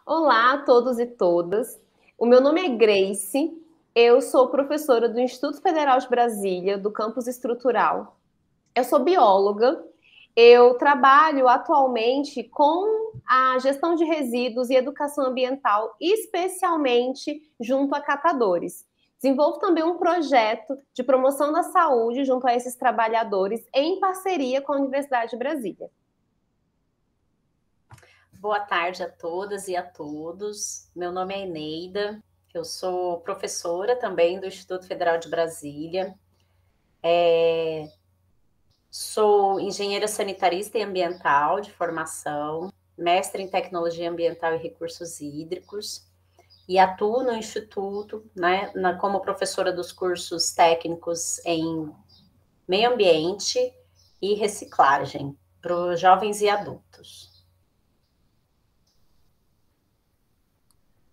Olá a todos e todas. O meu nome é Grace, eu sou professora do Instituto Federal de Brasília, do campus estrutural. Eu sou bióloga, eu trabalho atualmente com a gestão de resíduos e educação ambiental, especialmente junto a catadores. Desenvolvo também um projeto de promoção da saúde junto a esses trabalhadores, em parceria com a Universidade de Brasília. Boa tarde a todas e a todos. Meu nome é Eneida, eu sou professora também do Instituto Federal de Brasília. Sou engenheira sanitarista e ambiental de formação, mestre em tecnologia ambiental e recursos hídricos, e atuo no Instituto, né, como professora dos cursos técnicos em meio ambiente e reciclagem para os jovens e adultos.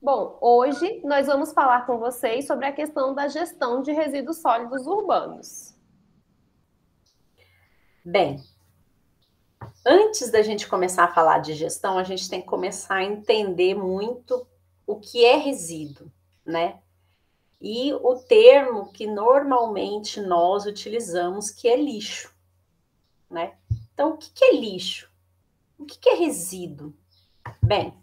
Bom, hoje nós vamos falar com vocês sobre a questão da gestão de resíduos sólidos urbanos. Bem, antes da gente começar a falar de gestão, a gente tem que começar a entender muito o que é resíduo, né? E o termo que normalmente nós utilizamos, que é lixo, né? Então, o que é lixo? O que é resíduo? Bem,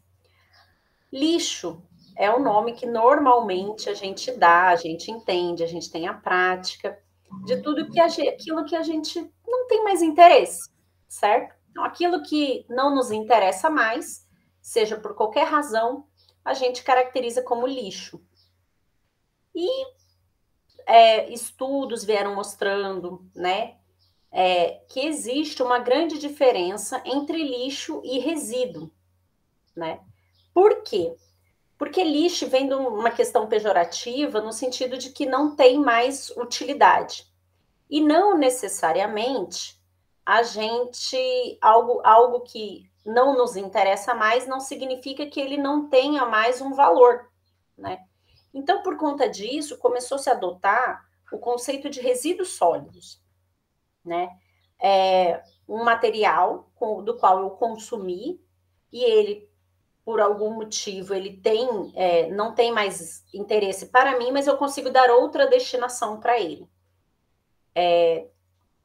lixo é o nome que normalmente a gente dá, a gente entende, a gente tem a prática de tudo que aquilo que a gente não tem mais interesse, certo? Então, aquilo que não nos interessa mais, seja por qualquer razão, a gente caracteriza como lixo. E estudos vieram mostrando, né, que existe uma grande diferença entre lixo e resíduo, né? Por quê? Porque lixo vem de uma questão pejorativa no sentido de que não tem mais utilidade. E não necessariamente a gente, algo que não nos interessa mais, não significa que ele não tenha mais um valor, né? Então, por conta disso, começou-se a adotar o conceito de resíduos sólidos, né? É um material do qual eu consumi e ele, por algum motivo, ele não tem mais interesse para mim, mas eu consigo dar outra destinação para ele.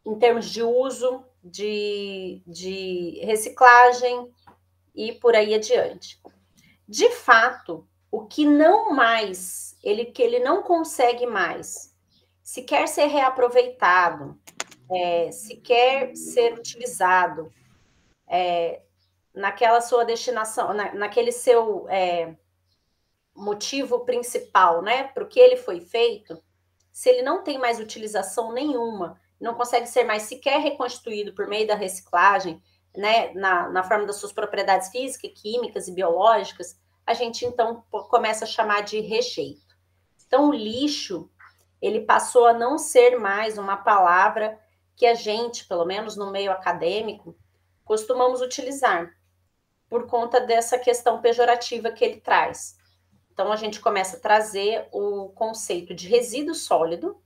Em termos de uso, de reciclagem e por aí adiante. De fato, o que não mais, que ele não consegue mais, se quer ser reaproveitado, se quer ser utilizado naquela sua destinação, naquele seu motivo principal, né, para o que ele foi feito, se ele não tem mais utilização nenhuma, não consegue ser mais sequer reconstituído por meio da reciclagem, né, na forma das suas propriedades físicas, químicas e biológicas, a gente então começa a chamar de rejeito. Então, o lixo, ele passou a não ser mais uma palavra que a gente, pelo menos no meio acadêmico, costumamos utilizar, por conta dessa questão pejorativa que ele traz. Então, a gente começa a trazer o conceito de resíduo sólido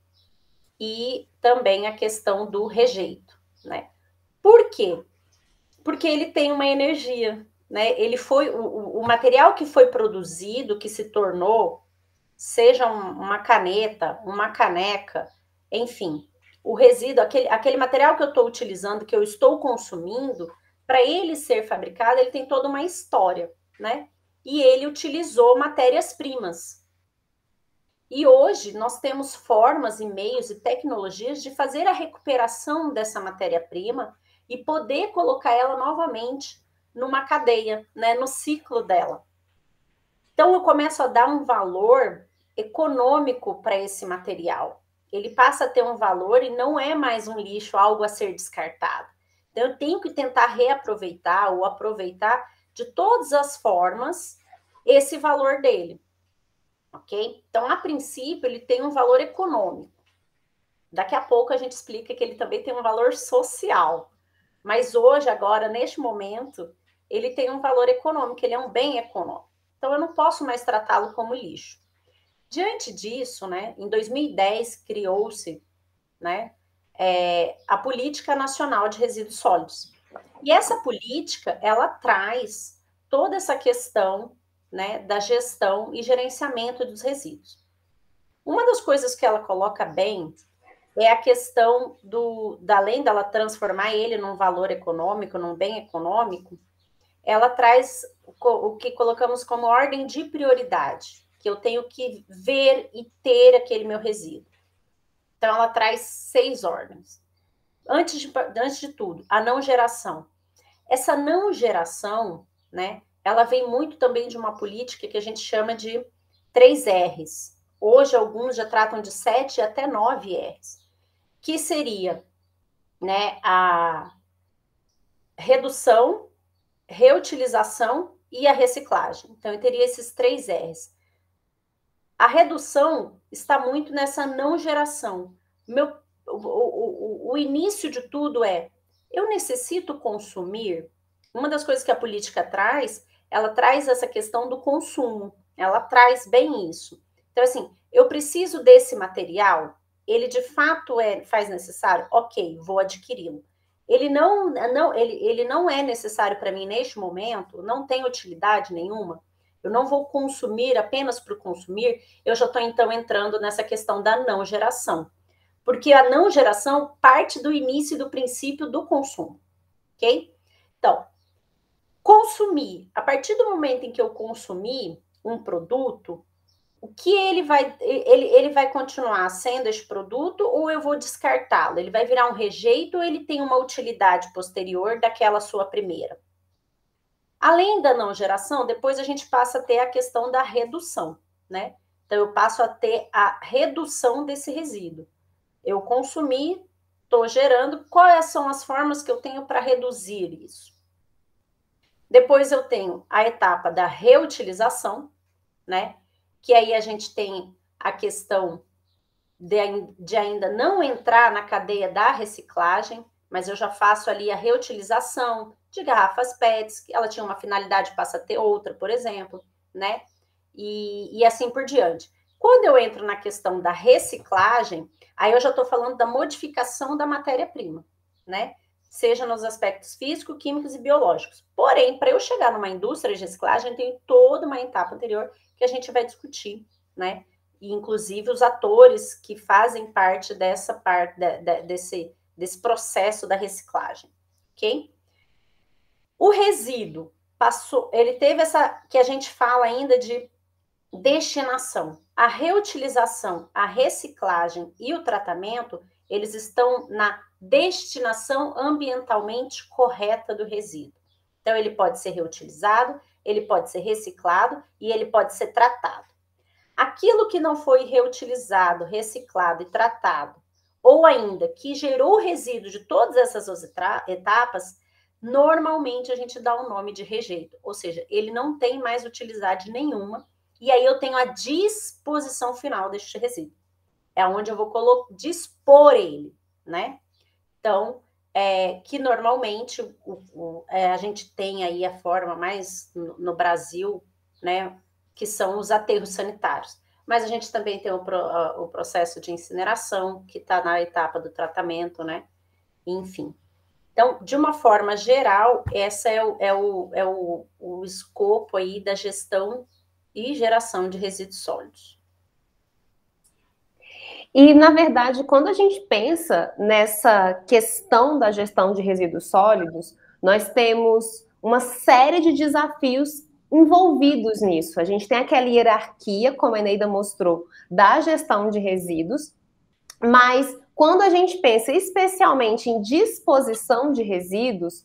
e também a questão do rejeito, né? Por quê? Porque ele tem uma energia, né? Ele foi o material que foi produzido, que se tornou, seja uma caneta, uma caneca, enfim, o resíduo, aquele material que eu estou utilizando, que eu estou consumindo, para ele ser fabricado, ele tem toda uma história, né? E ele utilizou matérias-primas. E hoje nós temos formas e meios e tecnologias de fazer a recuperação dessa matéria-prima e poder colocar ela novamente numa cadeia, né, no ciclo dela. Então eu começo a dar um valor econômico para esse material. Ele passa a ter um valor e não é mais um lixo, algo a ser descartado. Então eu tenho que tentar reaproveitar ou aproveitar de todas as formas esse valor dele. Ok? Então, a princípio, ele tem um valor econômico. Daqui a pouco a gente explica que ele também tem um valor social. Mas hoje, agora, neste momento, ele tem um valor econômico, ele é um bem econômico. Então, eu não posso mais tratá-lo como lixo. Diante disso, né, em 2010, criou-se, né, a Política Nacional de Resíduos Sólidos. E essa política, ela traz toda essa questão né, da gestão e gerenciamento dos resíduos. Uma das coisas que ela coloca bem é a questão além dela transformar ele num valor econômico, num bem econômico, ela traz o que colocamos como ordem de prioridade, que eu tenho que ver e ter aquele meu resíduo. Então, ela traz 6 ordens. Antes de tudo, a não geração. Essa não geração, né, ela vem muito também de uma política que a gente chama de 3 R's. Hoje, alguns já tratam de 7 até 9 R's, que seria, né, a redução, reutilização e a reciclagem. Então, eu teria esses 3 R's. A redução está muito nessa não geração. O início de tudo é, eu necessito consumir. Uma das coisas que a política traz, ela traz essa questão do consumo. Ela traz bem isso. Então, assim, eu preciso desse material, ele de fato faz necessário? Ok, vou adquiri-lo. Ele não é necessário para mim neste momento, não tem utilidade nenhuma. Eu não vou consumir apenas por consumir, eu já estou, então, entrando nessa questão da não geração. Porque a não geração parte do início e do princípio do consumo, ok? Então, consumir. A partir do momento em que eu consumir um produto, o que ele vai continuar sendo esse produto ou eu vou descartá-lo? Ele vai virar um rejeito ou ele tem uma utilidade posterior daquela sua primeira? Além da não geração, depois a gente passa a ter a questão da redução, né? Então, eu passo a ter a redução desse resíduo. Eu consumi, estou gerando, quais são as formas que eu tenho para reduzir isso? Depois eu tenho a etapa da reutilização, né? Que aí a gente tem a questão de ainda não entrar na cadeia da reciclagem, mas eu já faço ali a reutilização de garrafas PETs, que ela tinha uma finalidade, passa a ter outra, por exemplo, né? E assim por diante. Quando eu entro na questão da reciclagem, aí eu já estou falando da modificação da matéria-prima, né? Seja nos aspectos físicos, químicos e biológicos. Porém, para eu chegar numa indústria de reciclagem, tem toda uma etapa anterior que a gente vai discutir, né? E, inclusive, os atores que fazem parte desse processo da reciclagem, ok? O resíduo passou, ele teve essa, que a gente fala ainda de destinação. A reutilização, a reciclagem e o tratamento, eles estão na destinação ambientalmente correta do resíduo. Então, ele pode ser reutilizado, ele pode ser reciclado e ele pode ser tratado. Aquilo que não foi reutilizado, reciclado e tratado, ou ainda que gerou resíduo de todas essas etapas, normalmente a gente dá o nome de rejeito, ou seja, ele não tem mais utilidade nenhuma, e aí eu tenho a disposição final deste resíduo. É onde eu vou dispor ele, né? Então, que normalmente a gente tem aí a forma mais no Brasil, né? Que são os aterros sanitários. Mas a gente também tem o processo de incineração, que está na etapa do tratamento, né? Enfim. Então, de uma forma geral, esse é o escopo aí da gestão e geração de resíduos sólidos. E, na verdade, quando a gente pensa nessa questão da gestão de resíduos sólidos, nós temos uma série de desafios envolvidos nisso. A gente tem aquela hierarquia, como a Eneida mostrou, da gestão de resíduos, mas quando a gente pensa especialmente em disposição de resíduos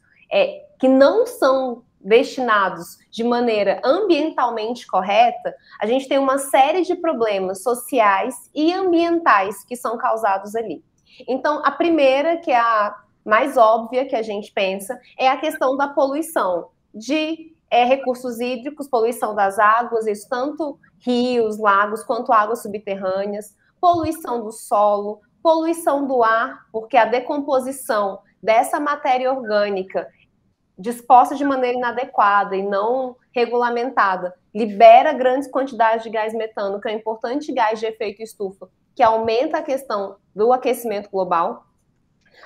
que não são destinados de maneira ambientalmente correta, a gente tem uma série de problemas sociais e ambientais que são causados ali. Então, a primeira, que é a mais óbvia que a gente pensa, é a questão da poluição de recursos hídricos, poluição das águas, isso tanto rios, lagos, quanto águas subterrâneas, poluição do solo, poluição do ar, porque a decomposição dessa matéria orgânica disposta de maneira inadequada e não regulamentada, libera grandes quantidades de gás metano, que é um importante gás de efeito estufa, que aumenta a questão do aquecimento global.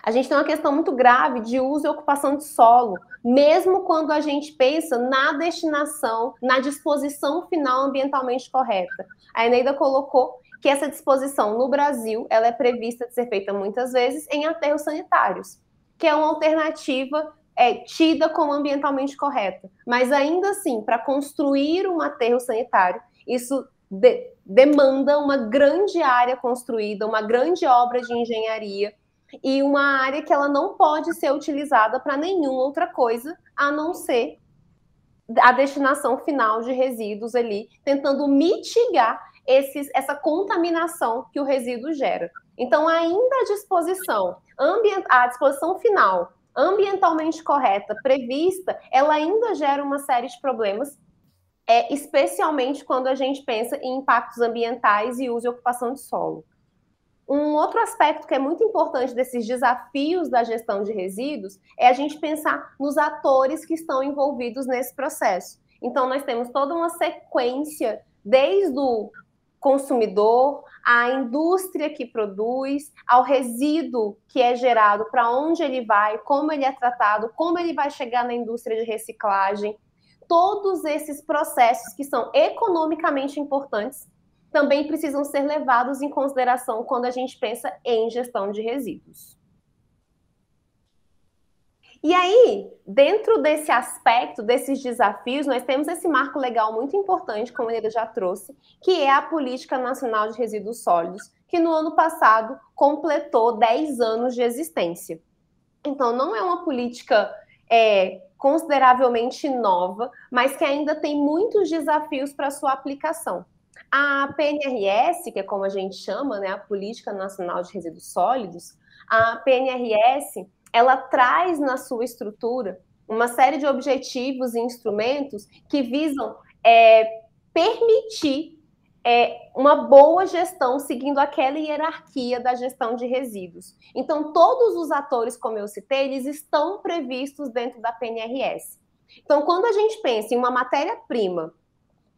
A gente tem uma questão muito grave de uso e ocupação de solo, mesmo quando a gente pensa na destinação, na disposição final ambientalmente correta. A Eneida colocou que essa disposição no Brasil, ela é prevista de ser feita muitas vezes em aterros sanitários, que é uma alternativa tida como ambientalmente correta. Mas ainda assim, para construir um aterro sanitário, isso demanda uma grande área construída, uma grande obra de engenharia, e uma área que ela não pode ser utilizada para nenhuma outra coisa, a não ser a destinação final de resíduos ali, tentando mitigar essa contaminação que o resíduo gera. Então, ainda a disposição final, ambientalmente correta, prevista, ela ainda gera uma série de problemas, especialmente quando a gente pensa em impactos ambientais e uso e ocupação de solo. Um outro aspecto que é muito importante desses desafios da gestão de resíduos é a gente pensar nos atores que estão envolvidos nesse processo. Então, nós temos toda uma sequência, desde o consumidor, à indústria que produz, ao resíduo que é gerado, para onde ele vai, como ele é tratado, como ele vai chegar na indústria de reciclagem. Todos esses processos que são economicamente importantes também precisam ser levados em consideração quando a gente pensa em gestão de resíduos. E aí, dentro desse aspecto, desses desafios, nós temos esse marco legal muito importante, como ele já trouxe, que é a Política Nacional de Resíduos Sólidos, que no ano passado completou 10 anos de existência. Então, não é uma política consideravelmente nova, mas que ainda tem muitos desafios para sua aplicação. A PNRS, que é como a gente chama, né, a Política Nacional de Resíduos Sólidos, a PNRS, ela traz na sua estrutura uma série de objetivos e instrumentos que visam permitir uma boa gestão seguindo aquela hierarquia da gestão de resíduos. Então, todos os atores, como eu citei, eles estão previstos dentro da PNRS. Então, quando a gente pensa em uma matéria-prima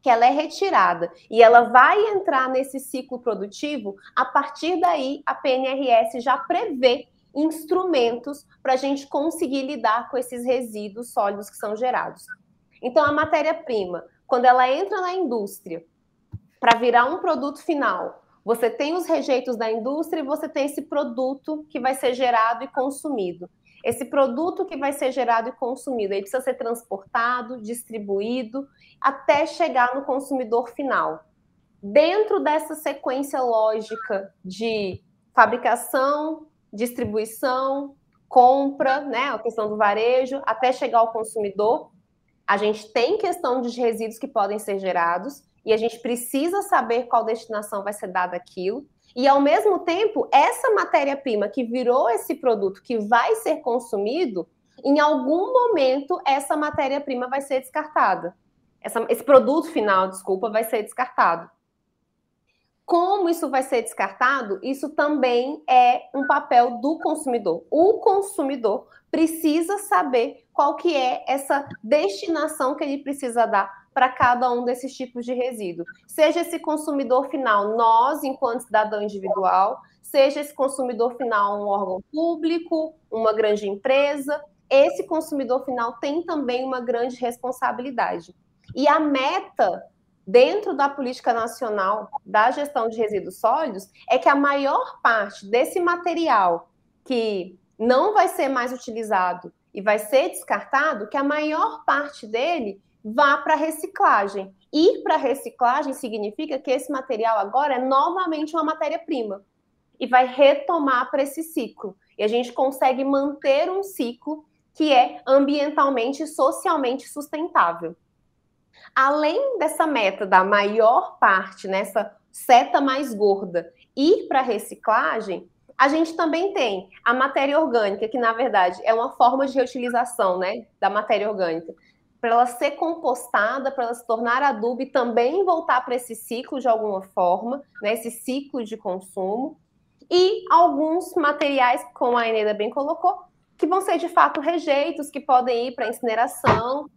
que ela é retirada e ela vai entrar nesse ciclo produtivo, a partir daí a PNRS já prevê instrumentos para a gente conseguir lidar com esses resíduos sólidos que são gerados. Então, a matéria-prima, quando ela entra na indústria para virar um produto final, você tem os rejeitos da indústria e você tem esse produto que vai ser gerado e consumido. Esse produto que vai ser gerado e consumido, ele precisa ser transportado, distribuído, até chegar no consumidor final. Dentro dessa sequência lógica de fabricação, distribuição, compra, né, a questão do varejo, até chegar ao consumidor, a gente tem questão de resíduos que podem ser gerados e a gente precisa saber qual destinação vai ser dada àquilo. E, ao mesmo tempo, essa matéria-prima que virou esse produto que vai ser consumido, em algum momento, essa matéria-prima vai ser descartada. Esse produto final, desculpa, vai ser descartado. Como isso vai ser descartado, isso também é um papel do consumidor. O consumidor precisa saber qual que é essa destinação que ele precisa dar para cada um desses tipos de resíduo. Seja esse consumidor final, nós, enquanto cidadão individual, seja esse consumidor final um órgão público, uma grande empresa, esse consumidor final tem também uma grande responsabilidade. E a meta dentro da política nacional da gestão de resíduos sólidos é que a maior parte desse material que não vai ser mais utilizado e vai ser descartado, que a maior parte dele vá para a reciclagem. Ir para a reciclagem significa que esse material agora é novamente uma matéria-prima e vai retomar para esse ciclo. E a gente consegue manter um ciclo que é ambientalmente e socialmente sustentável. Além dessa meta da maior parte, nessa seta mais gorda, ir para a reciclagem, a gente também tem a matéria orgânica, que na verdade é uma forma de reutilização, né, da matéria orgânica, para ela ser compostada, para ela se tornar adubo e também voltar para esse ciclo de alguma forma, né, esse ciclo de consumo. E alguns materiais, como a Eneida bem colocou, que vão ser de fato rejeitos, que podem ir para incineração,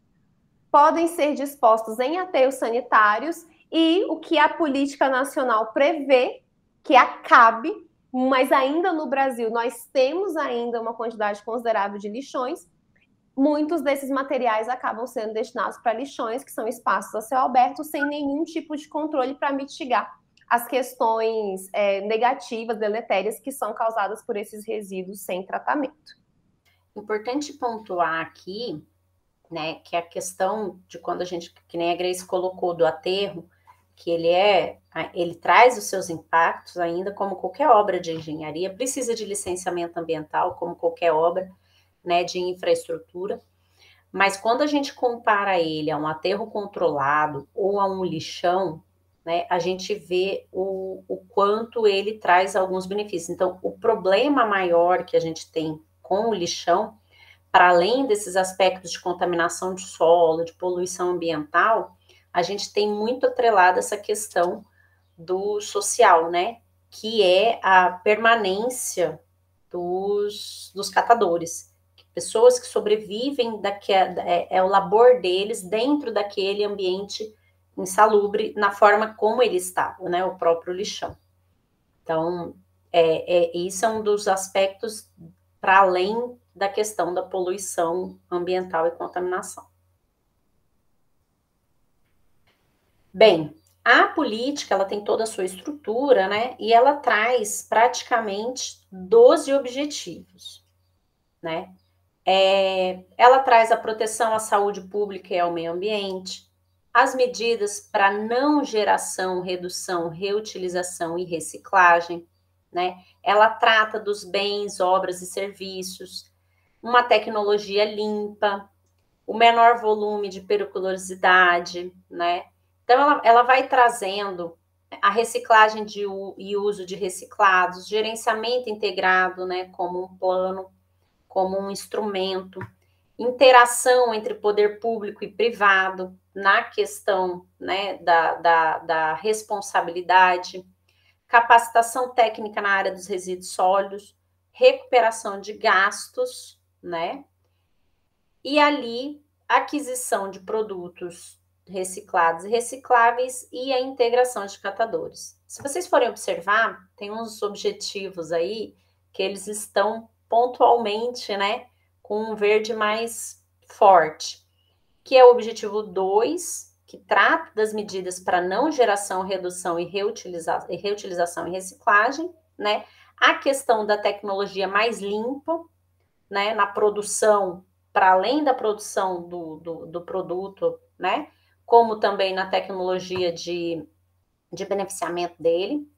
podem ser dispostos em aterros sanitários e o que a política nacional prevê que acabe mas ainda no Brasil nós temos ainda uma quantidade considerável de lixões. Muitos desses materiais acabam sendo destinados para lixões, que são espaços a céu aberto, sem nenhum tipo de controle para mitigar as questões negativas, deletérias, que são causadas por esses resíduos sem tratamento. Importante pontuar aqui, né, que a questão de quando a gente, que nem a Grace colocou, do aterro, que ele traz os seus impactos ainda, como qualquer obra de engenharia, precisa de licenciamento ambiental, como qualquer obra, né, de infraestrutura, mas quando a gente compara ele a um aterro controlado ou a um lixão, né, a gente vê o quanto ele traz alguns benefícios. Então, o problema maior que a gente tem com o lixão, para além desses aspectos de contaminação de solo, de poluição ambiental, a gente tem muito atrelado essa questão do social, né? Que é a permanência dos catadores. Pessoas que sobrevivem, é o labor deles dentro daquele ambiente insalubre, na forma como ele estava, né? O próprio lixão. Então, isso é um dos aspectos para além da questão da poluição ambiental e contaminação. Bem, a política, ela tem toda a sua estrutura, né? E ela traz praticamente 12 objetivos, né? Ela traz a proteção à saúde pública e ao meio ambiente, as medidas para não geração, redução, reutilização e reciclagem, né? Ela trata dos bens, obras e serviços, uma tecnologia limpa, o menor volume de periculosidade, né? Então, ela vai trazendo a reciclagem e uso de reciclados, gerenciamento integrado, né, como um plano, como um instrumento, interação entre poder público e privado na questão, né, da responsabilidade, capacitação técnica na área dos resíduos sólidos, recuperação de gastos, né, e ali aquisição de produtos reciclados e recicláveis e a integração de catadores. Se vocês forem observar, tem uns objetivos aí que eles estão pontualmente, né, com um verde mais forte, que é o objetivo 2, que trata das medidas para não geração, redução e reutilização e reciclagem, né? A questão da tecnologia mais limpa, né, na produção, para além da produção do produto, né, como também na tecnologia de beneficiamento dele.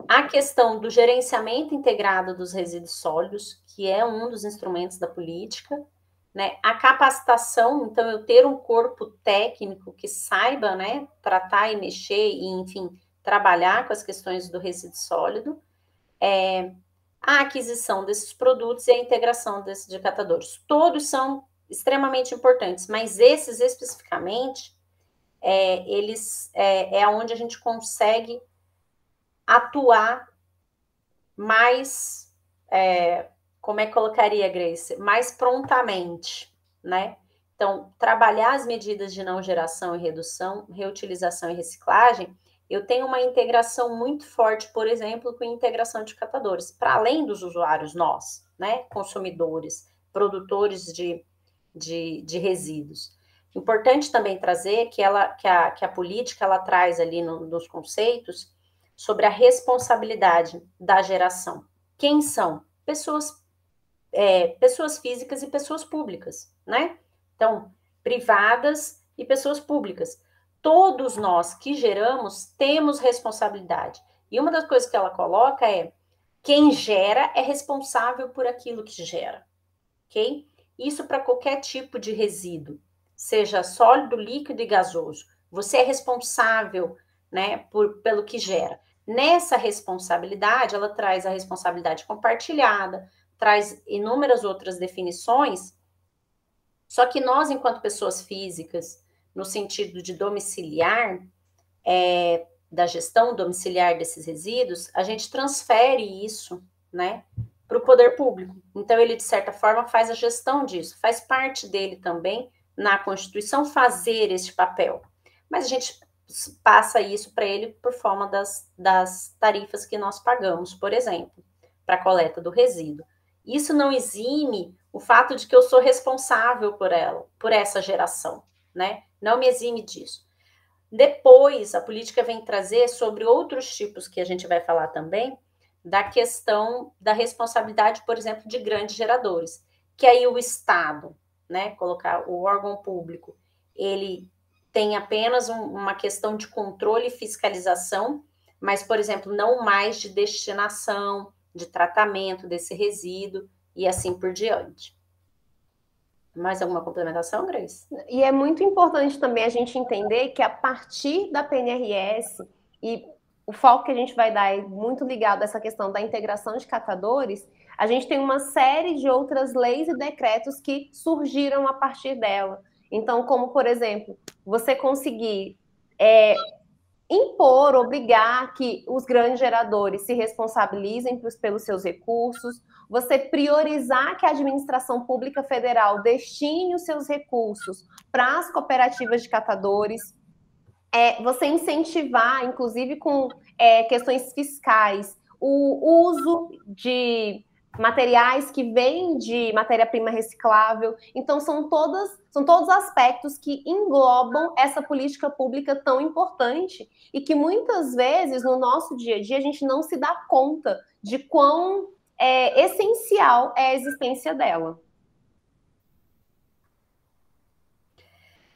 A questão do gerenciamento integrado dos resíduos sólidos, que é um dos instrumentos da política, né? A capacitação, então, eu ter um corpo técnico que saiba, né, tratar e mexer e, enfim, trabalhar com as questões do resíduo sólido, a aquisição desses produtos e a integração desses de catadores. Todos são extremamente importantes, mas esses especificamente, eles é onde a gente consegue atuar mais, como é que colocaria, Grace? Mais prontamente, né? Então, trabalhar as medidas de não geração e redução, reutilização e reciclagem, eu tenho uma integração muito forte, por exemplo, com a integração de catadores, para além dos usuários nós, né? Consumidores, produtores de resíduos. Importante também trazer que a política ela traz ali nos conceitos sobre a responsabilidade da geração. Quem são? Pessoas físicas e pessoas públicas, né? Então, privadas e pessoas públicas. Todos nós que geramos temos responsabilidade. E uma das coisas que ela coloca é: quem gera é responsável por aquilo que gera, ok? Isso para qualquer tipo de resíduo, seja sólido, líquido e gasoso. Você é responsável, né, pelo que gera. Nessa responsabilidade, ela traz a responsabilidade compartilhada, traz inúmeras outras definições, só que nós, enquanto pessoas físicas, no sentido de domiciliar, da gestão domiciliar desses resíduos, a gente transfere isso, né, para o poder público. Então, ele, de certa forma, faz a gestão disso, faz parte dele também, na Constituição, fazer este papel. Mas a gente passa isso para ele por forma das tarifas que nós pagamos, por exemplo, para a coleta do resíduo. Isso não exime o fato de que eu sou responsável por ela, por essa geração, né? Não me exime disso. Depois, a política vem trazer sobre outros tipos que a gente vai falar também, da questão da responsabilidade, por exemplo, de grandes geradores, que aí o Estado, né, colocar o órgão público, ele tem apenas uma questão de controle e fiscalização, mas, por exemplo, não mais de destinação, de tratamento desse resíduo e assim por diante. Mais alguma complementação, Grace? E é muito importante também a gente entender que a partir da PNRS, e o foco que a gente vai dar é muito ligado a essa questão da integração de catadores, a gente tem uma série de outras leis e decretos que surgiram a partir dela. Então, como, por exemplo, você conseguir impor, obrigar que os grandes geradores se responsabilizem pelos seus recursos, você priorizar que a administração pública federal destine os seus recursos para as cooperativas de catadores, você incentivar, inclusive com questões fiscais, o uso de materiais que vêm de matéria-prima reciclável. Então, são todos aspectos que englobam essa política pública tão importante e que muitas vezes, no nosso dia a dia, a gente não se dá conta de quão essencial é a existência dela.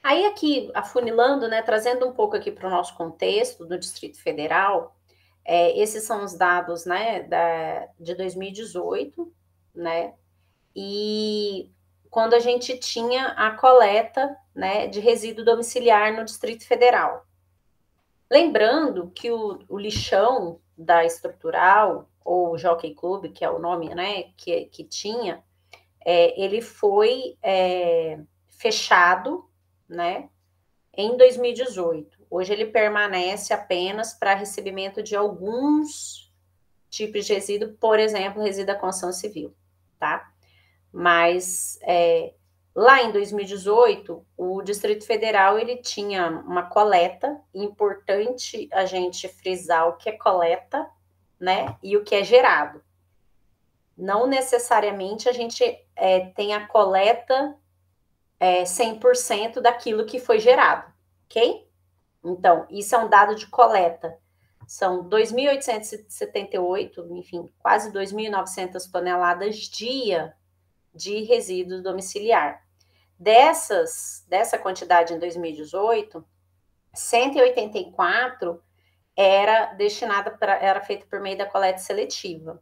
Aí aqui, afunilando, né, trazendo um pouco aqui para o nosso contexto do Distrito Federal, esses são os dados, né, de 2018, né, e quando a gente tinha a coleta, né, de resíduo domiciliar no Distrito Federal. Lembrando que o lixão da estrutural, ou Jockey Club, que é o nome, né, que tinha, ele foi fechado, né, em 2018. Hoje ele permanece apenas para recebimento de alguns tipos de resíduo, por exemplo, resíduo da construção civil, tá? Mas lá em 2018, o Distrito Federal ele tinha uma coleta, importante a gente frisar o que é coleta, né, e o que é gerado. Não necessariamente a gente tem a coleta 100% daquilo que foi gerado, ok? Então, isso é um dado de coleta. São 2.878, enfim, quase 2.900 toneladas dia de resíduo domiciliar. Dessa quantidade em 2018, 184 era feita por meio da coleta seletiva,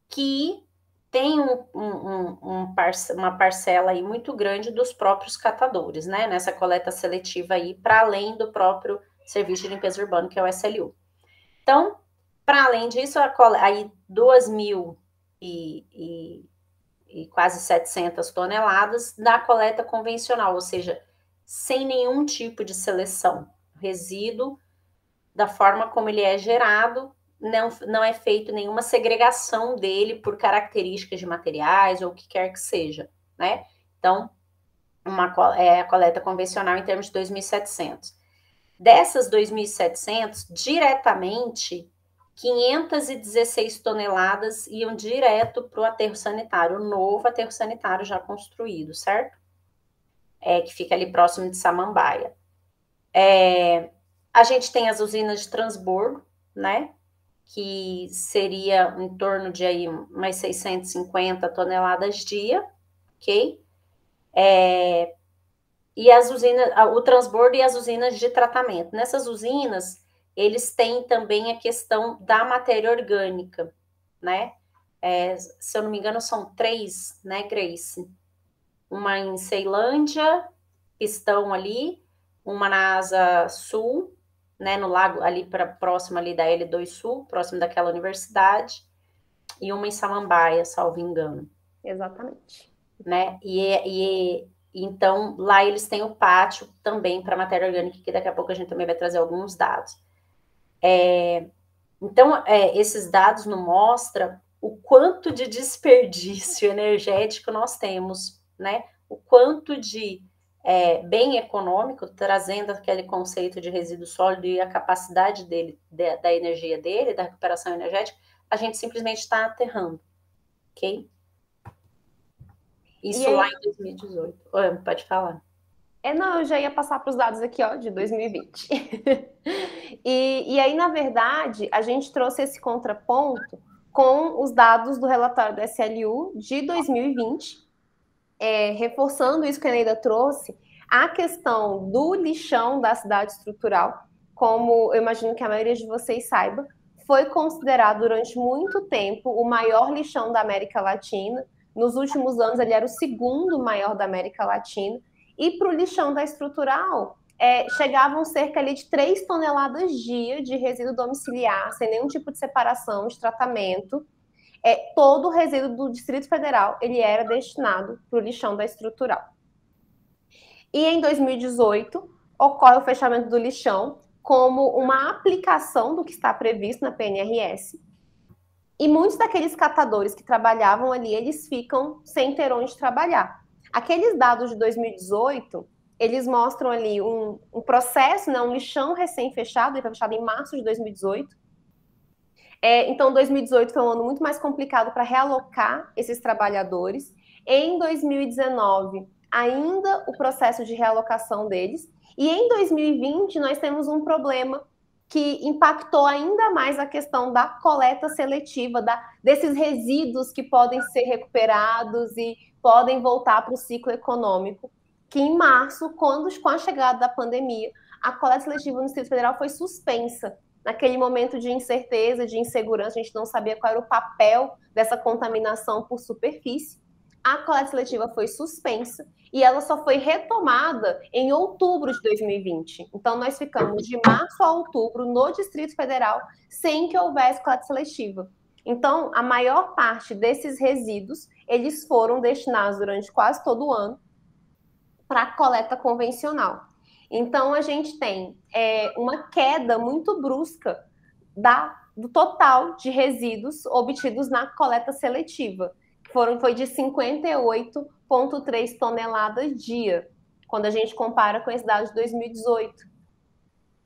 que tem uma parcela aí muito grande dos próprios catadores, né, nessa coleta seletiva aí, para além do próprio Serviço de Limpeza Urbana, que é o SLU. Então, para além disso, aí 2.000 e quase 700 toneladas da coleta convencional, ou seja, sem nenhum tipo de seleção. Resíduo, da forma como ele é gerado, não é feito nenhuma segregação dele por características de materiais ou o que quer que seja, né? Então, a coleta convencional em termos de 2.700. Dessas 2.700, diretamente, 516 toneladas iam direto para o aterro sanitário, o novo aterro sanitário já construído, certo? Que fica ali próximo de Samambaia. A gente tem as usinas de transbordo, né? Que seria em torno de aí mais 650 toneladas dia, ok? E as usinas, o transbordo e as usinas de tratamento. Nessas usinas, eles têm também a questão da matéria orgânica, né? Se eu não me engano, são 3, né, Grace? Uma em Ceilândia, Pistão ali, uma na Asa Sul, né, no lago ali próximo ali da L2 Sul, próximo daquela universidade, e uma em Samambaia, salvo engano. Exatamente. Né? Então, lá eles têm o pátio também para matéria orgânica, que daqui a pouco a gente também vai trazer alguns dados. Então, esses dados nos mostram o quanto de desperdício energético nós temos, né? O quanto de bem econômico, trazendo aquele conceito de resíduo sólido e a capacidade dele, da energia dele, da recuperação energética, a gente simplesmente está aterrando, ok? Isso lá em 2018. Pode falar. Não, eu já ia passar para os dados aqui, ó, de 2020. E aí, na verdade, a gente trouxe esse contraponto com os dados do relatório do SLU de 2020, reforçando isso que a Neida trouxe, a questão do lixão da cidade estrutural, como eu imagino que a maioria de vocês saiba, foi considerado durante muito tempo o maior lixão da América Latina. Nos últimos anos, ele era o segundo maior da América Latina. E para o lixão da estrutural, chegavam cerca ali de 3 toneladas dia de resíduo domiciliar, sem nenhum tipo de separação, de tratamento. Todo o resíduo do Distrito Federal ele era destinado para o lixão da estrutural. E em 2018, ocorre o fechamento do lixão como uma aplicação do que está previsto na PNRS. E muitos daqueles catadores que trabalhavam ali, eles ficam sem ter onde trabalhar. Aqueles dados de 2018, eles mostram ali um processo, né, um lixão recém-fechado, ele foi fechado em março de 2018. Então, 2018 foi um ano muito mais complicado para realocar esses trabalhadores. Em 2019, ainda o processo de realocação deles. E em 2020, nós temos um problema que impactou ainda mais a questão da coleta seletiva, desses resíduos que podem ser recuperados e podem voltar para o ciclo econômico, que em março, com a chegada da pandemia, a coleta seletiva no Distrito Federal foi suspensa. Naquele momento de incerteza, de insegurança, a gente não sabia qual era o papel dessa contaminação por superfície. A coleta seletiva foi suspensa e ela só foi retomada em outubro de 2020. Então, nós ficamos de março a outubro no Distrito Federal sem que houvesse coleta seletiva. Então, a maior parte desses resíduos, eles foram destinados durante quase todo o ano para a coleta convencional. Então, a gente tem uma queda muito brusca do total de resíduos obtidos na coleta seletiva. Foi de 58,3 toneladas dia, quando a gente compara com esse dado de 2018.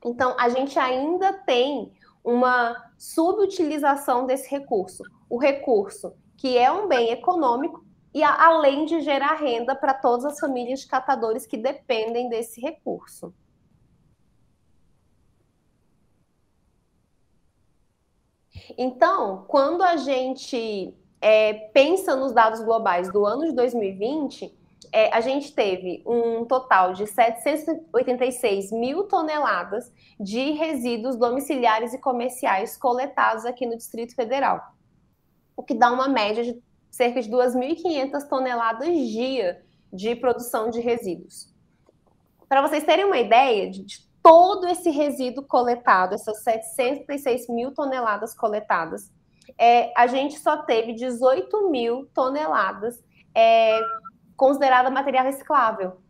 Então, a gente ainda tem uma subutilização desse recurso. O recurso que é um bem econômico e além de gerar renda para todas as famílias de catadores que dependem desse recurso. Então, quando a gente pensa nos dados globais do ano de 2020, a gente teve um total de 786 mil toneladas de resíduos domiciliares e comerciais coletados aqui no Distrito Federal, o que dá uma média de cerca de 2.500 toneladas dia de produção de resíduos. Para vocês terem uma ideia de todo esse resíduo coletado, essas 706 mil toneladas coletadas, a gente só teve 18 mil toneladas considerada material reciclável.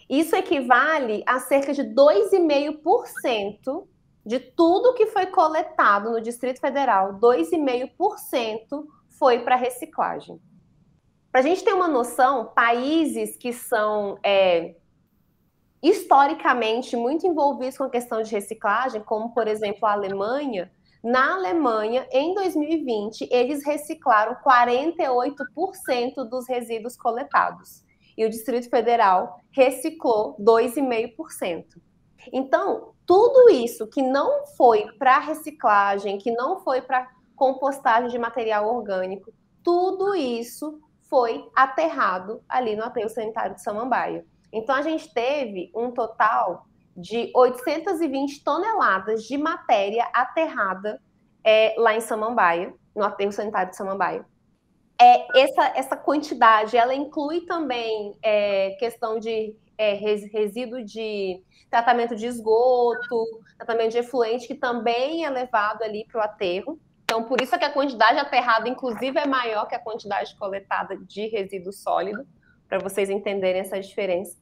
Isso equivale a cerca de 2,5% de tudo que foi coletado no Distrito Federal, 2,5% foi para reciclagem. Para a gente ter uma noção, países que são historicamente muito envolvidos com a questão de reciclagem, como, por exemplo, a Alemanha, na Alemanha, em 2020, eles reciclaram 48% dos resíduos coletados. E o Distrito Federal reciclou 2,5%. Então, tudo isso que não foi para reciclagem, que não foi para compostagem de material orgânico, tudo isso foi aterrado ali no aterro sanitário de Samambaia. Então, a gente teve um total de 820 toneladas de matéria aterrada lá em Samambaia, no aterro sanitário de Samambaia. Essa quantidade, ela inclui também questão de resíduo de tratamento de esgoto, tratamento de efluente, que também é levado ali para o aterro. Então, por isso é que a quantidade aterrada, inclusive, é maior que a quantidade coletada de resíduo sólido, para vocês entenderem essa diferença.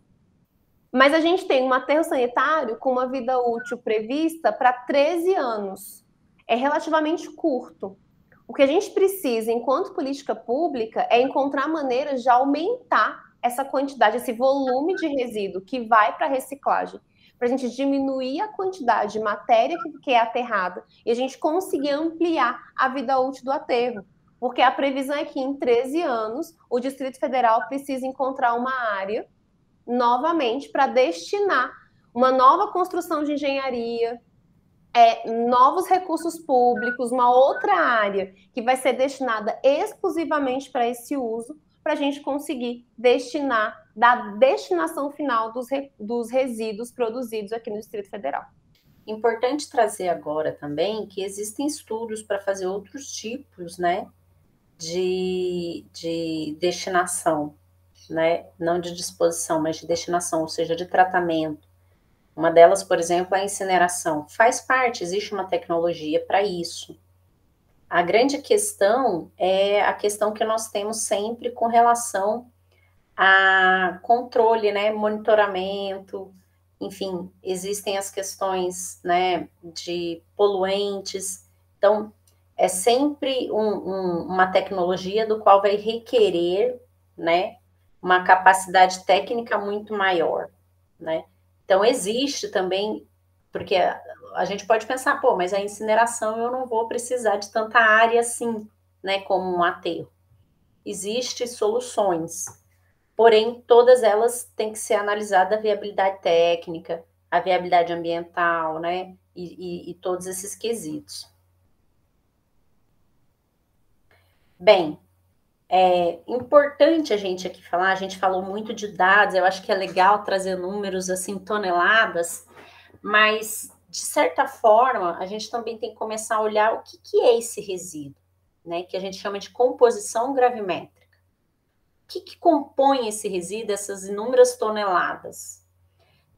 Mas a gente tem um aterro sanitário com uma vida útil prevista para 13 anos. É relativamente curto. O que a gente precisa, enquanto política pública, é encontrar maneiras de aumentar essa quantidade, esse volume de resíduo que vai para a reciclagem, para a gente diminuir a quantidade de matéria que é aterrada e a gente conseguir ampliar a vida útil do aterro. Porque a previsão é que em 13 anos o Distrito Federal precisa encontrar uma área novamente para destinar uma nova construção de engenharia, novos recursos públicos, uma outra área que vai ser destinada exclusivamente para esse uso, para a gente conseguir destinar da destinação final dos resíduos produzidos aqui no Distrito Federal. Importante trazer agora também que existem estudos para fazer outros tipos, né, de destinação, né, não de disposição, mas de destinação, ou seja, de tratamento. Uma delas, por exemplo, é a incineração. Faz parte, existe uma tecnologia para isso. A grande questão é a questão que nós temos sempre com relação a controle, né, monitoramento, enfim, existem as questões, né, de poluentes. Então, é sempre uma tecnologia do qual vai requerer, né, uma capacidade técnica muito maior, né? Então, existe também, porque a gente pode pensar, pô, mas a incineração eu não vou precisar de tanta área assim, né, como um aterro. Existem soluções, porém, todas elas têm que ser analisada a viabilidade técnica, a viabilidade ambiental, né, e todos esses quesitos. Bem, é importante a gente aqui falar, a gente falou muito de dados, eu acho que é legal trazer números assim, toneladas, mas, de certa forma, a gente também tem que começar a olhar o que é esse resíduo, né, que a gente chama de composição gravimétrica. O que compõe esse resíduo, essas inúmeras toneladas?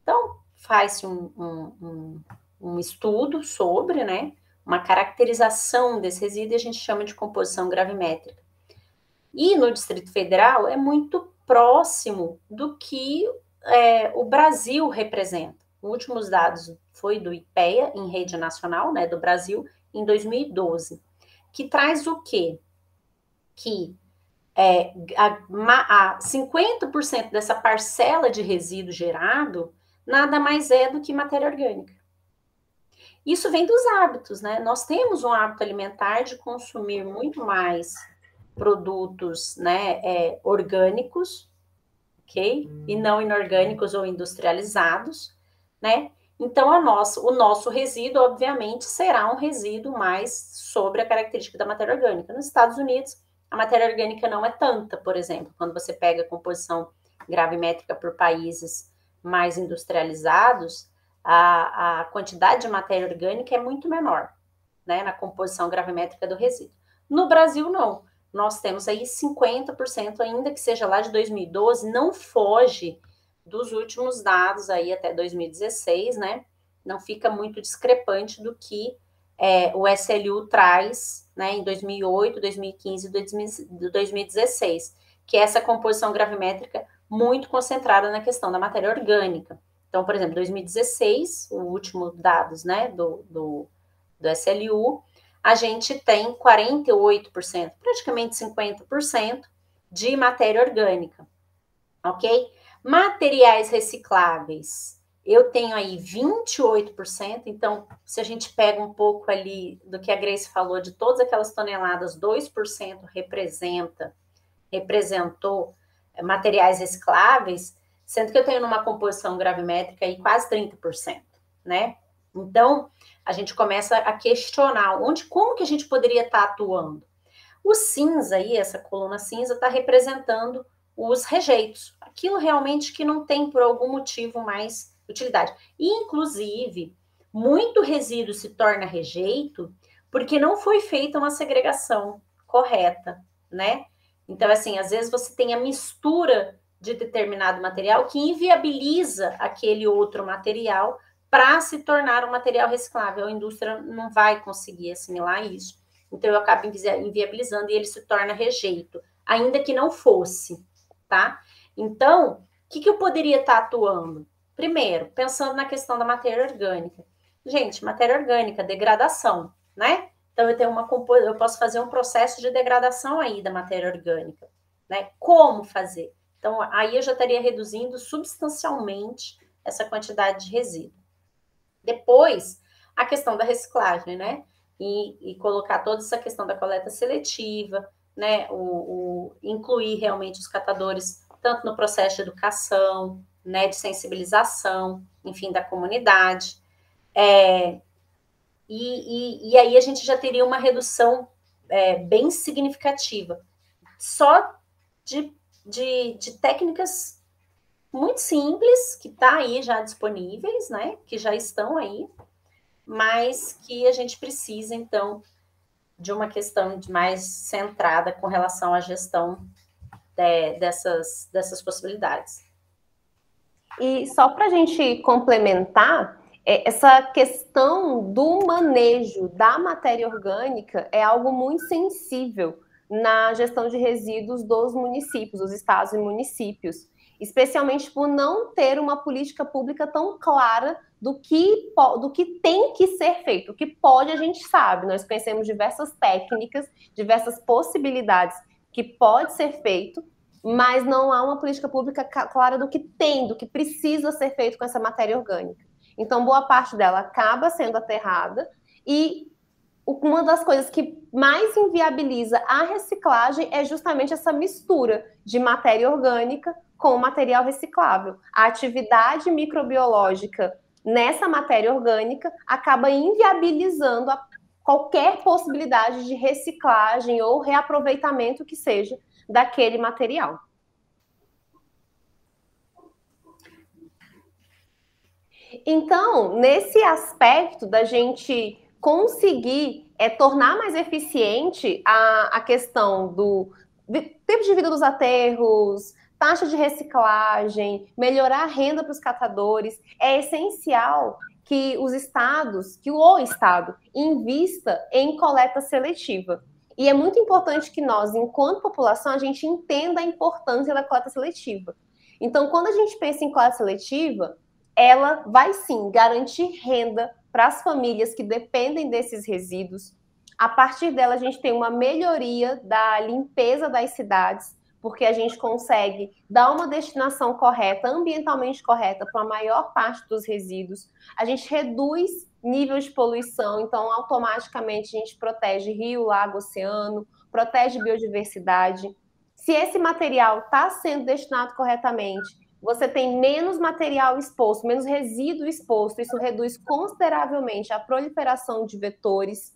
Então, faz-se um estudo sobre, né, uma caracterização desse resíduo e a gente chama de composição gravimétrica. E no Distrito Federal é muito próximo do que o Brasil representa. Os últimos dados foi do IPEA, em rede nacional, né, do Brasil, em 2012, que traz o quê? Que 50% dessa parcela de resíduo gerado nada mais é do que matéria orgânica. Isso vem dos hábitos, né? Nós temos um hábito alimentar de consumir muito mais produtos, né, orgânicos, ok? E não inorgânicos ou industrializados, né? Então, o nosso resíduo, obviamente, será um resíduo mais sobre a característica da matéria orgânica. Nos Estados Unidos, a matéria orgânica não é tanta, por exemplo, quando você pega a composição gravimétrica por países mais industrializados, a quantidade de matéria orgânica é muito menor, né, na composição gravimétrica do resíduo. No Brasil, não. Nós temos aí 50%, ainda que seja lá de 2012, não foge dos últimos dados aí até 2016, né? Não fica muito discrepante do que o SLU traz, né, em 2008, 2015 e 2016, que é essa composição gravimétrica muito concentrada na questão da matéria orgânica. Então, por exemplo, 2016, o último dados, né, do SLU, a gente tem 48%, praticamente 50% de matéria orgânica, ok? Materiais recicláveis, eu tenho aí 28%, então, se a gente pega um pouco ali do que a Grace falou, de todas aquelas toneladas, 2% representou materiais recicláveis, sendo que eu tenho numa composição gravimétrica aí quase 30%, né? Então, a gente começa a questionar como que a gente poderia estar atuando. O cinza aí, essa coluna cinza, está representando os rejeitos, aquilo realmente que não tem por algum motivo mais utilidade. E, inclusive, muito resíduo se torna rejeito porque não foi feita uma segregação correta, né? Então, assim, às vezes você tem a mistura de determinado material que inviabiliza aquele outro material para se tornar um material reciclável. A indústria não vai conseguir assimilar isso. Então, eu acabo inviabilizando e ele se torna rejeito, ainda que não fosse, tá? Então, o que eu poderia estar atuando? Primeiro, pensando na questão da matéria orgânica. Gente, matéria orgânica, degradação, né? Então, eu posso fazer um processo de degradação aí da matéria orgânica, né? Como fazer? Então, aí eu já estaria reduzindo substancialmente essa quantidade de resíduo. Depois, a questão da reciclagem, né? E colocar toda essa questão da coleta seletiva, né? Incluir realmente os catadores tanto no processo de educação, né? De sensibilização, enfim, da comunidade. E aí a gente já teria uma redução bem significativa. Só de técnicas muito simples, que está aí já disponíveis, né? Que já estão aí, mas que a gente precisa, então, de uma questão mais centrada com relação à gestão dessas possibilidades. E só para a gente complementar, essa questão do manejo da matéria orgânica é algo muito sensível na gestão de resíduos dos municípios, dos estados e municípios, especialmente por não ter uma política pública tão clara do que tem que ser feito. O que pode, a gente sabe, nós conhecemos diversas técnicas, diversas possibilidades que pode ser feito, mas não há uma política pública clara do que tem, do que precisa ser feito com essa matéria orgânica. Então, boa parte dela acaba sendo aterrada e uma das coisas que mais inviabiliza a reciclagem é justamente essa mistura de matéria orgânica com material reciclável. A atividade microbiológica nessa matéria orgânica acaba inviabilizando qualquer possibilidade de reciclagem ou reaproveitamento que seja daquele material. Então, nesse aspecto da gente conseguir tornar mais eficiente a questão do tempo de vida dos aterros, taxa de reciclagem, melhorar a renda para os catadores, é essencial que o Estado invista em coleta seletiva. E é muito importante que nós, enquanto população, a gente entenda a importância da coleta seletiva. Então, quando a gente pensa em coleta seletiva, ela vai sim garantir renda para as famílias que dependem desses resíduos. A partir dela, a gente tem uma melhoria da limpeza das cidades, porque a gente consegue dar uma destinação correta, ambientalmente correta, para a maior parte dos resíduos. A gente reduz nível de poluição, então automaticamente a gente protege rio, lago, oceano, protege biodiversidade. Se esse material está sendo destinado corretamente, você tem menos material exposto, menos resíduo exposto, isso reduz consideravelmente a proliferação de vetores,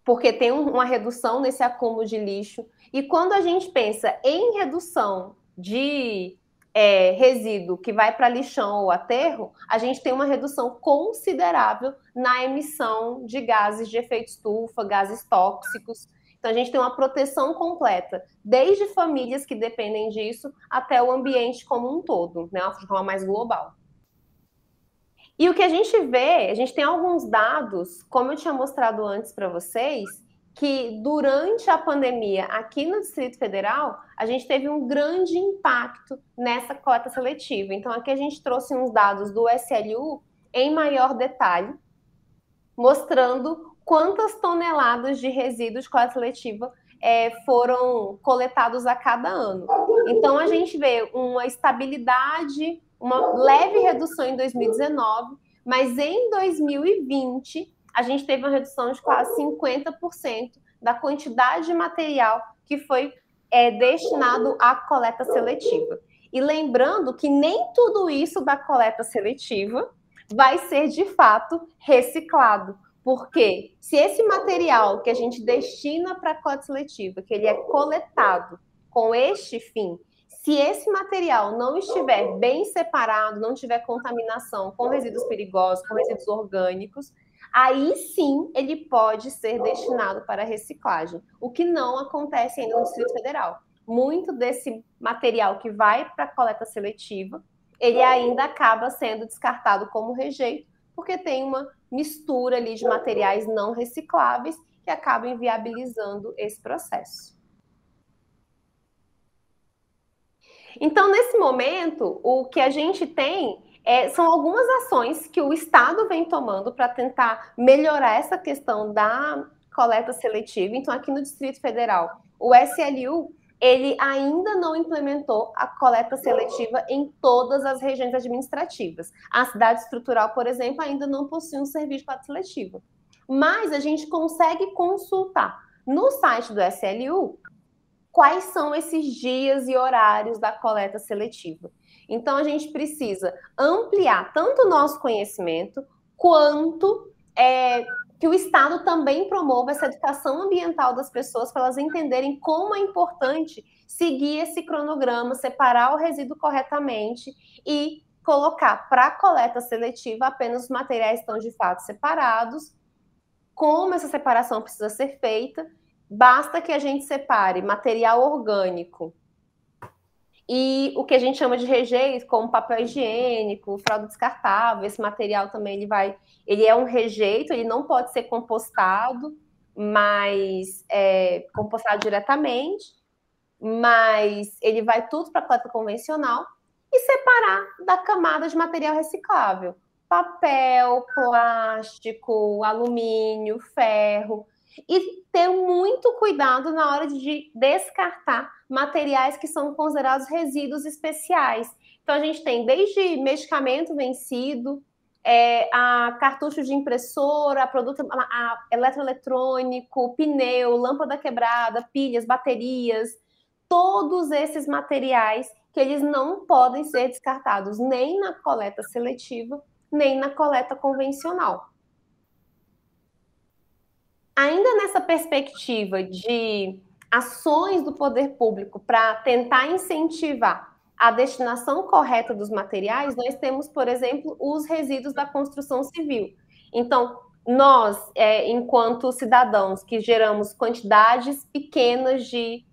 porque tem uma redução nesse acúmulo de lixo. E quando a gente pensa em redução de resíduo que vai para lixão ou aterro, a gente tem uma redução considerável na emissão de gases de efeito estufa, gases tóxicos. Então, a gente tem uma proteção completa, desde famílias que dependem disso até o ambiente como um todo, né, de forma mais global. E o que a gente vê, a gente tem alguns dados, como eu tinha mostrado antes para vocês, que durante a pandemia aqui no Distrito Federal, a gente teve um grande impacto nessa coleta seletiva. Então, aqui a gente trouxe uns dados do SLU em maior detalhe, mostrando quantas toneladas de resíduos de coleta seletiva foram coletados a cada ano. Então, a gente vê uma estabilidade, uma leve redução em 2019, mas em 2020, a gente teve uma redução de quase 50% da quantidade de material que foi destinado à coleta seletiva. E lembrando que nem tudo isso da coleta seletiva vai ser, de fato, reciclado. Porque se esse material que a gente destina para a coleta seletiva, que ele é coletado com este fim, se esse material não estiver bem separado, não tiver contaminação com resíduos perigosos, com resíduos orgânicos, aí sim ele pode ser destinado para reciclagem, o que não acontece ainda no Distrito Federal. Muito desse material que vai para a coleta seletiva, ele ainda acaba sendo descartado como rejeito, porque tem uma mistura ali de materiais não recicláveis que acaba inviabilizando esse processo. Então, nesse momento, o que a gente tem são algumas ações que o Estado vem tomando para tentar melhorar essa questão da coleta seletiva. Então, aqui no Distrito Federal, o SLU ele ainda não implementou a coleta seletiva em todas as regiões administrativas. A cidade estrutural, por exemplo, ainda não possui um serviço de coleta seletiva. Mas a gente consegue consultar no site do SLU quais são esses dias e horários da coleta seletiva. Então, a gente precisa ampliar tanto o nosso conhecimento, quanto que o Estado também promova essa educação ambiental das pessoas, para elas entenderem como é importante seguir esse cronograma, separar o resíduo corretamente e colocar para a coleta seletiva apenas os materiais que estão de fato separados, como essa separação precisa ser feita. Basta que a gente separe material orgânico e o que a gente chama de rejeito, como papel higiênico, fralda descartável. Esse material também ele é um rejeito, ele não pode ser compostado, mas compostado diretamente, mas ele vai tudo para a coleta convencional, e separar da camada de material reciclável: papel, plástico, alumínio, ferro, e ter muito cuidado na hora de descartar materiais que são considerados resíduos especiais. Então, a gente tem desde medicamento vencido, a cartucho de impressora, produto eletroeletrônico, pneu, lâmpada quebrada, pilhas, baterias, todos esses materiais que eles não podem ser descartados nem na coleta seletiva, nem na coleta convencional. Ainda nessa perspectiva de ações do poder público para tentar incentivar a destinação correta dos materiais, nós temos, por exemplo, os resíduos da construção civil. Então, nós, enquanto cidadãos que geramos quantidades pequenas de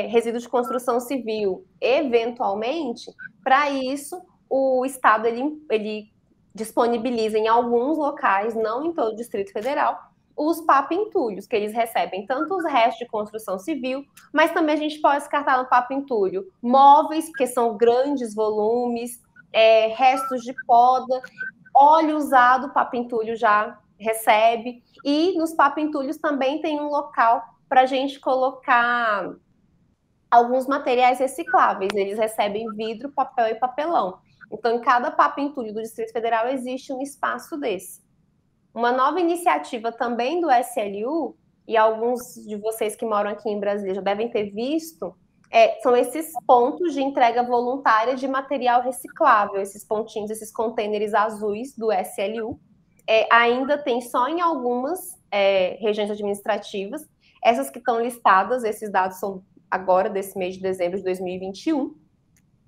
resíduos de construção civil, eventualmente, para isso, o Estado ele disponibiliza em alguns locais, não em todo o Distrito Federal, os papo-entulhos, que eles recebem tanto os restos de construção civil, mas também a gente pode descartar no papo-entulho móveis, que são grandes volumes, restos de poda, óleo usado, o papo-entulho já recebe, e nos papo-entulhos também tem um local para a gente colocar alguns materiais recicláveis. Eles recebem vidro, papel e papelão. Então, em cada papo-entulho do Distrito Federal existe um espaço desse. Uma nova iniciativa também do SLU, e alguns de vocês que moram aqui em Brasília já devem ter visto, são esses pontos de entrega voluntária de material reciclável, esses pontinhos, esses containers azuis do SLU. Ainda tem só em algumas regiões administrativas. Essas que estão listadas, esses dados são agora desse mês de dezembro de 2021,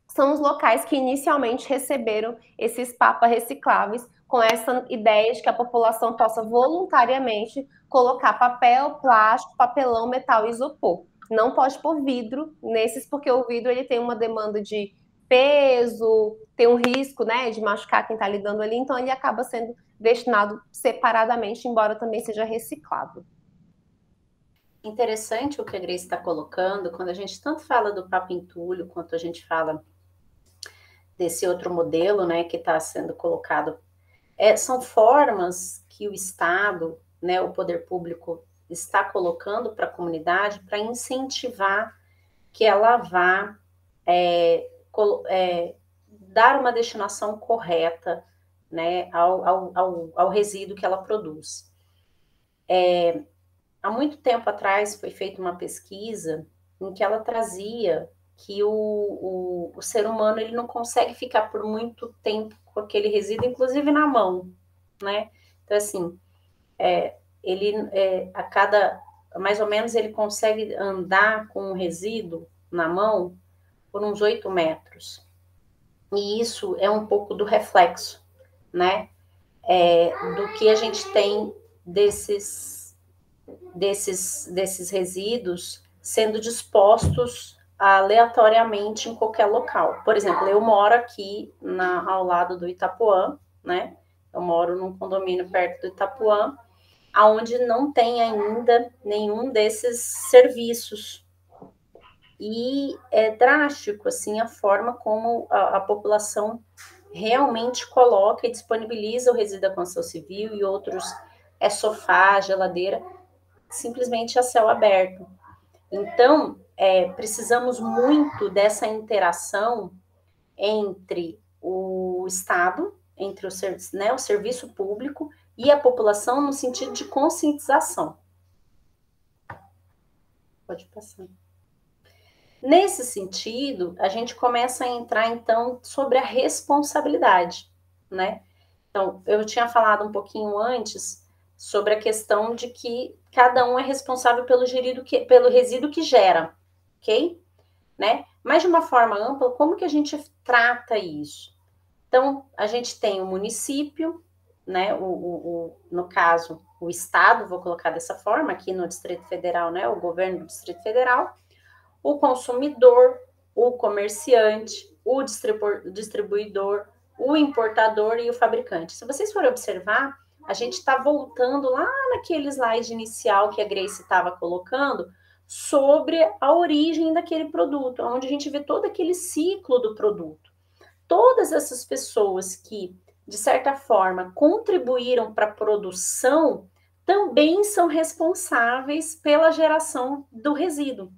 são os locais que inicialmente receberam esses papas recicláveis, com essa ideia de que a população possa voluntariamente colocar papel, plástico, papelão, metal e isopor. Não pode pôr vidro nesses, porque o vidro ele tem uma demanda de peso, tem um risco, né, de machucar quem está lidando ali, então ele acaba sendo destinado separadamente, embora também seja reciclável. Interessante o que a Grace está colocando, quando a gente tanto fala do papo-entulho, quanto a gente fala desse outro modelo, né, que está sendo colocado. São formas que o Estado, né, o poder público está colocando para a comunidade para incentivar que ela vá dar uma destinação correta, né, ao resíduo que ela produz. Há muito tempo atrás foi feita uma pesquisa em que ela trazia que o ser humano ele não consegue ficar por muito tempo com aquele resíduo, inclusive na mão, né? Então, assim, mais ou menos, ele consegue andar com o resíduo na mão por uns 8 metros. E isso é um pouco do reflexo, né? Do que a gente tem desses resíduos sendo dispostos aleatoriamente em qualquer local. Por exemplo, eu moro aqui ao lado do Itapuã, né? Eu moro num condomínio perto do Itapuã, onde não tem ainda nenhum desses serviços. E é drástico, assim, a forma como a população realmente coloca e disponibiliza o resíduo da construção civil e outros sofá, geladeira, simplesmente a céu aberto. Então, precisamos muito dessa interação entre o Estado, entre o serviço público e a população no sentido de conscientização. Pode passar. Nesse sentido, a gente começa a entrar, então, sobre a responsabilidade, né? Então, eu tinha falado um pouquinho antes sobre a questão de que cada um é responsável pelo resíduo que gera, ok? Né? Mas de uma forma ampla, como que a gente trata isso? Então, a gente tem o município, né? No caso, o Estado, vou colocar dessa forma, aqui no Distrito Federal, né? O governo do Distrito Federal, o consumidor, o comerciante, o distribuidor, o importador e o fabricante. Se vocês forem observar, a gente está voltando lá naquele slide inicial que a Grace estava colocando sobre a origem daquele produto, onde a gente vê todo aquele ciclo do produto. Todas essas pessoas que, de certa forma, contribuíram para a produção também são responsáveis pela geração do resíduo.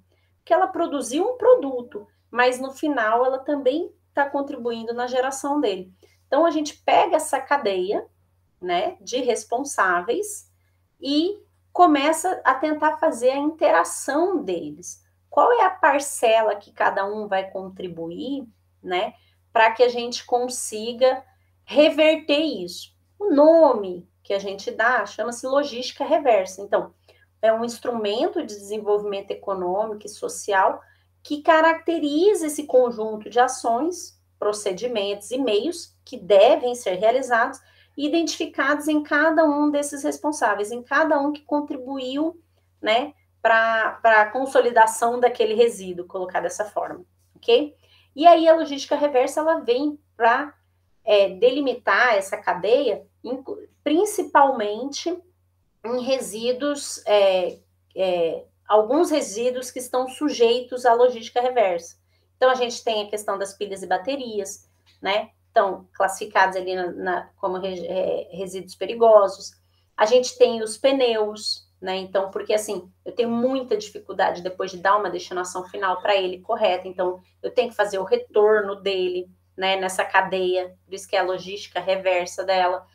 Que ela produziu um produto, mas no final ela também está contribuindo na geração dele. Então a gente pega essa cadeia, né, de responsáveis e começa a tentar fazer a interação deles. Qual é a parcela que cada um vai contribuir, né, para que a gente consiga reverter isso? O nome que a gente dá chama-se logística reversa. Então, é um instrumento de desenvolvimento econômico e social que caracteriza esse conjunto de ações, procedimentos e meios que devem ser realizados e identificados em cada um desses responsáveis, em cada um que contribuiu, né, para a consolidação daquele resíduo, colocar dessa forma, ok? E aí a logística reversa, ela vem para delimitar essa cadeia, principalmente em resíduos, alguns resíduos que estão sujeitos à logística reversa. Então, a gente tem a questão das pilhas e baterias, né? Estão classificados ali como resíduos perigosos. A gente tem os pneus, né? Então, porque assim, eu tenho muita dificuldade depois de dar uma destinação final para ele correta. Então, eu tenho que fazer o retorno dele, né? Nessa cadeia, por isso que é a logística reversa dela.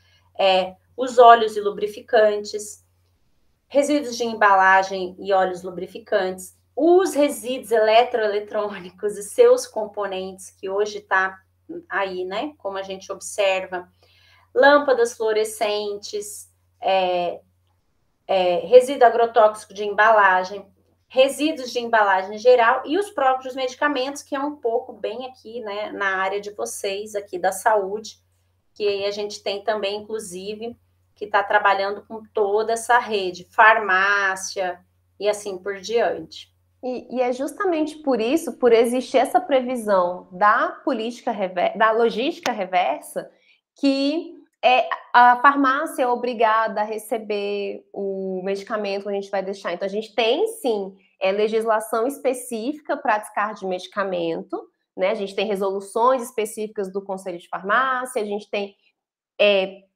Os óleos e lubrificantes, resíduos de embalagem e óleos lubrificantes, os resíduos eletroeletrônicos e seus componentes, que hoje está aí, né? Como a gente observa, lâmpadas fluorescentes, resíduo agrotóxico de embalagem, resíduos de embalagem geral e os próprios medicamentos, que é um pouco bem aqui, né, na área de vocês, aqui da saúde, que aí a gente tem também, inclusive, que está trabalhando com toda essa rede, farmácia e assim por diante. E é justamente por isso, por existir essa previsão da da logística reversa, que a farmácia é obrigada a receber o medicamento que a gente vai deixar. Então, a gente tem, sim, legislação específica para descarte de medicamento, né? A gente tem resoluções específicas do Conselho de Farmácia, a gente tem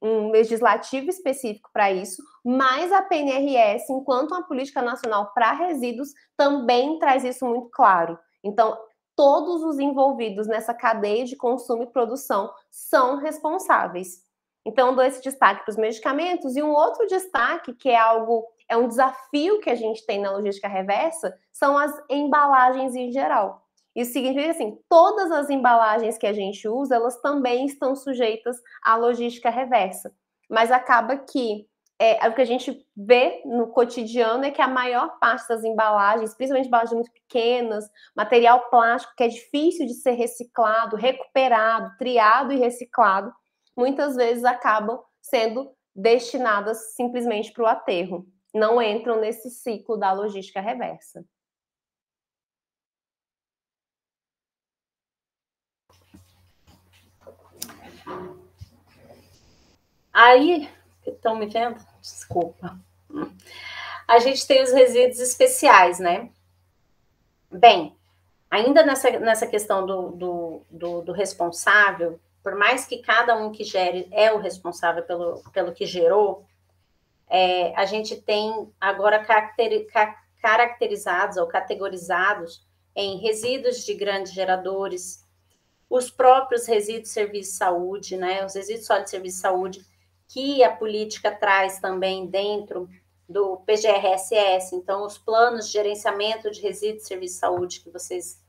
um legislativo específico para isso, mas a PNRS, enquanto uma política nacional para resíduos, também traz isso muito claro. Então, todos os envolvidos nessa cadeia de consumo e produção são responsáveis. Então, dou esse destaque para os medicamentos, e um outro destaque, que é um desafio que a gente tem na logística reversa, são as embalagens em geral. Isso significa assim, todas as embalagens que a gente usa, elas também estão sujeitas à logística reversa. Mas acaba que o que a gente vê no cotidiano é que a maior parte das embalagens, principalmente embalagens muito pequenas, material plástico que é difícil de ser reciclado, recuperado, triado e reciclado, muitas vezes acabam sendo destinadas simplesmente para o aterro. Não entram nesse ciclo da logística reversa. Aí, estão me vendo? Desculpa. A gente tem os resíduos especiais, né? Bem, ainda nessa questão do responsável, por mais que cada um que gere é o responsável pelo que gerou, a gente tem agora caracterizados ou categorizados em resíduos de grandes geradores, os próprios resíduos de serviço de saúde, né, os resíduos sólidos de serviço de saúde, que a política traz também dentro do PGRSS, então os planos de gerenciamento de resíduos de serviço de saúde que vocês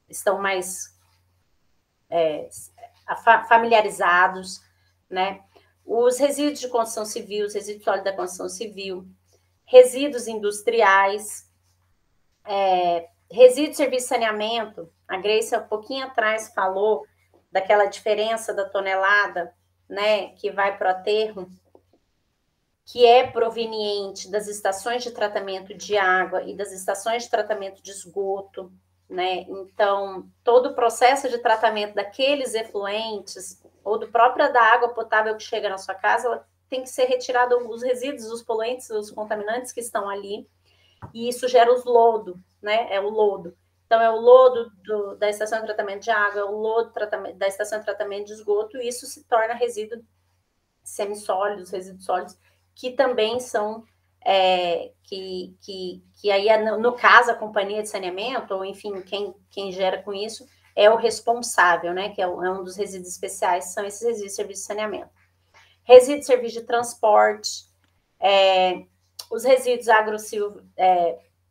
estão mais familiarizados, né? Os resíduos de construção civil, os resíduos sólidos da construção civil, resíduos industriais, resíduos de serviço de saneamento. A Grace, um pouquinho atrás, falou daquela diferença da tonelada, né, que vai para o aterro, que é proveniente das estações de tratamento de água e das estações de tratamento de esgoto, né? Então, todo o processo de tratamento daqueles efluentes ou do próprio da água potável que chega na sua casa, ela tem que ser retirado os resíduos, os poluentes, os contaminantes que estão ali, e isso gera os lodo, né? É o lodo. Então, é o lodo da estação de tratamento de água, é o lodo da estação de tratamento de esgoto, e isso se torna resíduo semissólidos, resíduos sólidos, que também são, que aí, no caso, a companhia de saneamento, ou enfim, quem gera com isso, é o responsável, né? Que é um dos resíduos especiais, são esses resíduos de serviço de saneamento. Resíduos de serviço de transporte, os resíduos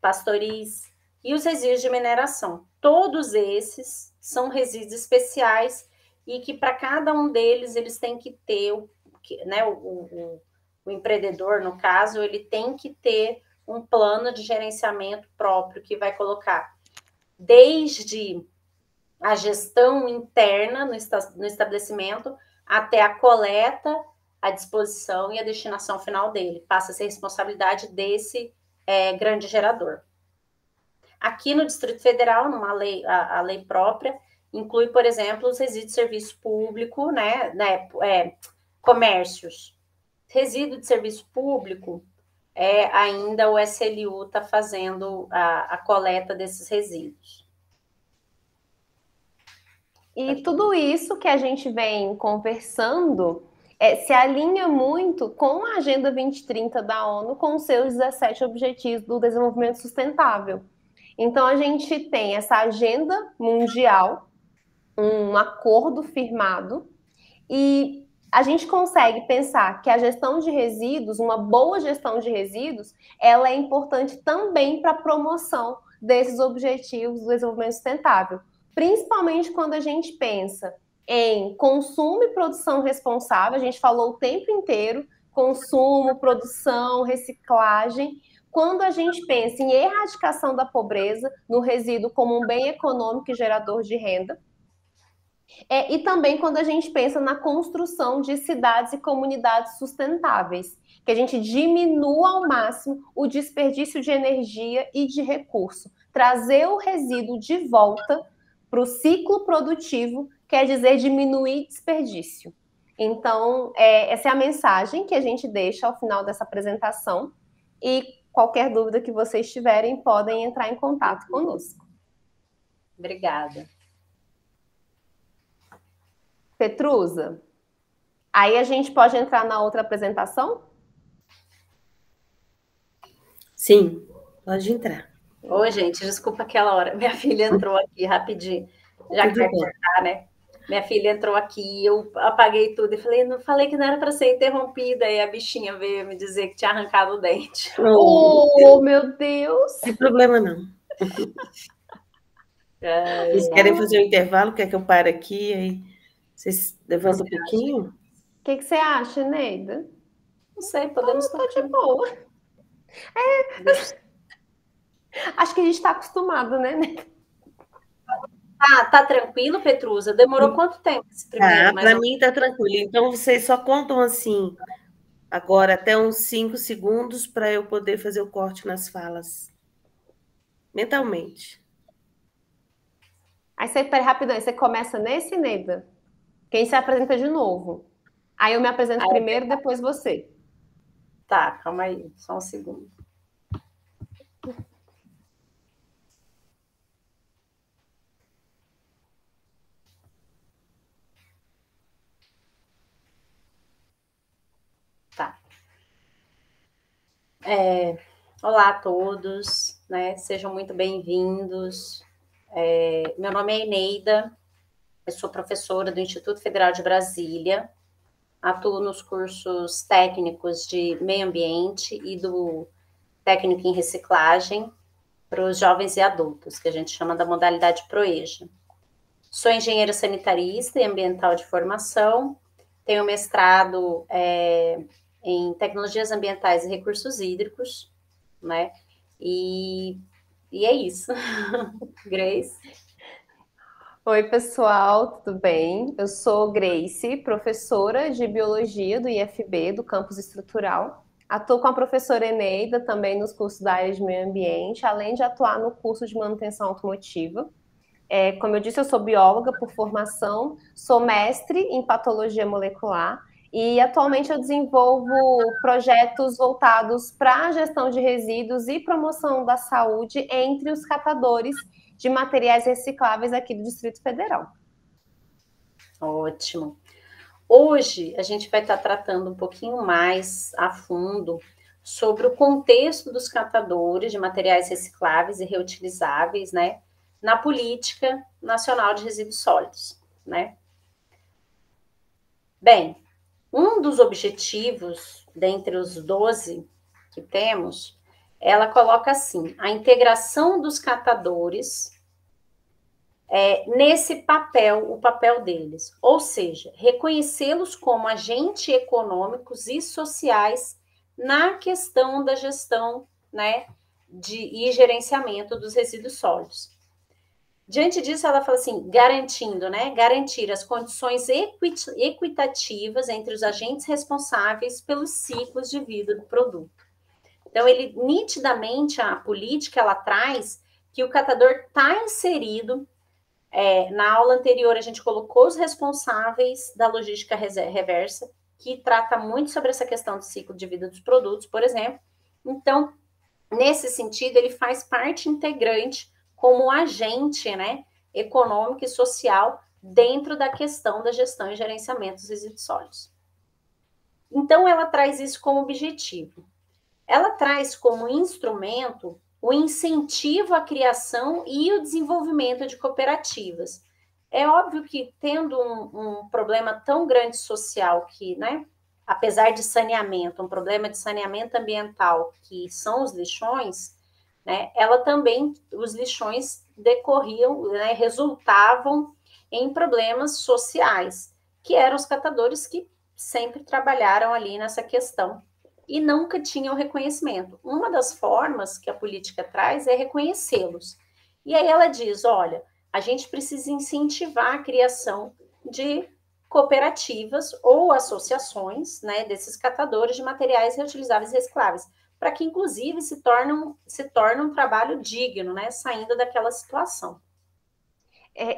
pastoris e os resíduos de mineração. Todos esses são resíduos especiais e que para cada um deles eles têm que ter, né, o empreendedor, no caso, ele tem que ter um plano de gerenciamento próprio que vai colocar desde a gestão interna no estabelecimento até a coleta, a disposição e a destinação final dele. Passa a ser responsabilidade desse grande gerador. Aqui no Distrito Federal, a lei própria, inclui, por exemplo, os resíduos de serviço público, né, comércios. Resíduo de serviço público, ainda o SLU está fazendo a coleta desses resíduos. E tudo isso que a gente vem conversando se alinha muito com a Agenda 2030 da ONU, com os seus 17 Objetivos do Desenvolvimento Sustentável. Então, a gente tem essa agenda mundial, um acordo firmado, e a gente consegue pensar que a gestão de resíduos, uma boa gestão de resíduos, ela é importante também para a promoção desses objetivos do desenvolvimento sustentável. Principalmente quando a gente pensa em consumo e produção responsável, a gente falou o tempo inteiro, consumo, produção, reciclagem. Quando a gente pensa em erradicação da pobreza, no resíduo como um bem econômico e gerador de renda, e também quando a gente pensa na construção de cidades e comunidades sustentáveis, que a gente diminua ao máximo o desperdício de energia e de recurso. Trazer o resíduo de volta para o ciclo produtivo quer dizer diminuir desperdício. Então, essa é a mensagem que a gente deixa ao final dessa apresentação. E qualquer dúvida que vocês tiverem, podem entrar em contato conosco. Obrigada. Petrusa, aí a gente pode entrar na outra apresentação? Sim, pode entrar. Oi, gente, desculpa aquela hora. Minha filha entrou aqui rapidinho. Já que vai cortar, né? Minha filha entrou aqui, eu apaguei tudo e falei, não falei que não era para ser interrompida. E a bichinha veio me dizer que tinha arrancado o dente. Oh, meu Deus! Não tem problema, não. Vocês querem fazer um intervalo? Quer que eu pare aqui? Aí vocês levantam um pouquinho? O que você acha, Neida? Não sei, podemos estar de boa. Acho que a gente está acostumado, né? Tá tranquilo, Petrusa? Demorou quanto tempo esse primeiro? Para mim tá tranquilo. Então, vocês só contam assim, agora até uns 5 segundos para eu poder fazer o corte nas falas. Mentalmente. Aí você, peraí, rapidão, você começa nesse, Neida? Quem se apresenta de novo? Aí eu me apresento primeiro, depois você. Tá, calma aí, só um segundo. Tá. Olá a todos, né? Sejam muito bem-vindos. Meu nome é Eneida, eu sou professora do Instituto Federal de Brasília, atuo nos cursos técnicos de meio ambiente e do técnico em reciclagem para os jovens e adultos, que a gente chama da modalidade ProEja. Sou engenheira sanitarista e ambiental de formação, tenho mestrado em tecnologias ambientais e recursos hídricos, né? E é isso. Grace. Oi, pessoal, tudo bem? Eu sou Grace, professora de Biologia do IFB, do Campus Estrutural. Atuo com a professora Eneida também nos cursos da área de meio ambiente, além de atuar no curso de manutenção automotiva. Como eu disse, eu sou bióloga por formação, sou mestre em patologia molecular e atualmente eu desenvolvo projetos voltados para a gestão de resíduos e promoção da saúde entre os catadores de materiais recicláveis aqui do Distrito Federal. Ótimo. Hoje a gente vai estar tratando um pouquinho mais a fundo sobre o contexto dos catadores de materiais recicláveis e reutilizáveis, né, na Política Nacional de Resíduos Sólidos, né? Bem, um dos objetivos, dentre os 12 que temos, ela coloca assim, a integração dos catadores nesse papel, o papel deles, ou seja, reconhecê-los como agentes econômicos e sociais na questão da gestão, né, e gerenciamento dos resíduos sólidos. Diante disso, ela fala assim, garantindo, né, garantir as condições equitativas entre os agentes responsáveis pelos ciclos de vida do produto. Então, ele nitidamente, a política, ela traz que o catador está inserido. Na aula anterior, a gente colocou os responsáveis da logística reversa, que trata muito sobre essa questão do ciclo de vida dos produtos, por exemplo. Então, nesse sentido, ele faz parte integrante como agente, né, econômico e social dentro da questão da gestão e gerenciamento dos resíduos sólidos. Então, ela traz isso como objetivo. Ela traz como instrumento o incentivo à criação e o desenvolvimento de cooperativas. É óbvio que, tendo um problema tão grande social que, né, apesar de saneamento, um problema de saneamento ambiental, que são os lixões, né, ela também, os lixões decorriam, né, resultavam em problemas sociais, que eram os catadores que sempre trabalharam ali nessa questão e nunca tinham reconhecimento. Uma das formas que a política traz é reconhecê-los. E aí ela diz, olha, a gente precisa incentivar a criação de cooperativas ou associações, né, desses catadores de materiais reutilizáveis e recicláveis, para que, inclusive, se torne um trabalho digno, né, saindo daquela situação.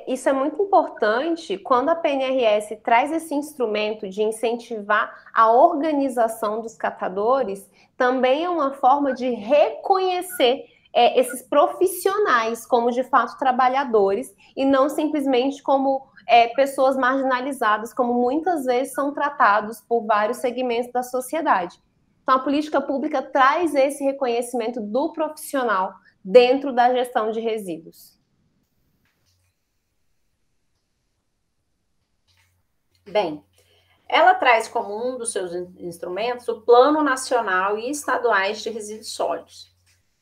Isso é muito importante quando a PNRS traz esse instrumento de incentivar a organização dos catadores, também é uma forma de reconhecer esses profissionais como de fato trabalhadores e não simplesmente como pessoas marginalizadas, como muitas vezes são tratados por vários segmentos da sociedade. Então, a política pública traz esse reconhecimento do profissional dentro da gestão de resíduos. Bem, ela traz como um dos seus instrumentos o Plano Nacional e Estaduais de Resíduos Sólidos.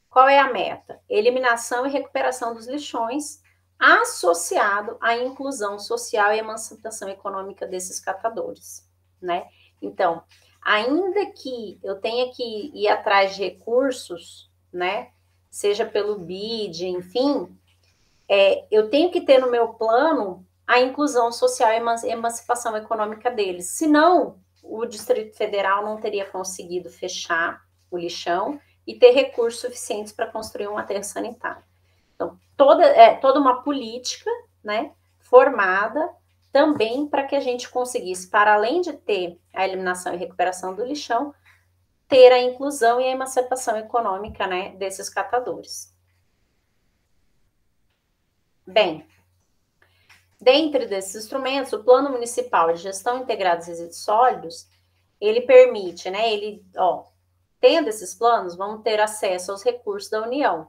Qual é a meta? Eliminação e recuperação dos lixões, associado à inclusão social e emancipação econômica desses catadores, né? Então, ainda que eu tenha que ir atrás de recursos, né, seja pelo BID, enfim, eu tenho que ter no meu plano a inclusão social e emancipação econômica deles. Senão, o Distrito Federal não teria conseguido fechar o lixão e ter recursos suficientes para construir um aterro sanitário. Então, toda uma política, né, formada também para que a gente conseguisse, para além de ter a eliminação e recuperação do lixão, ter a inclusão e a emancipação econômica, né, desses catadores. Bem, dentre desses instrumentos, o Plano Municipal de Gestão Integrada dos Resíduos Sólidos, ele permite, né, Tendo esses planos, vão ter acesso aos recursos da União.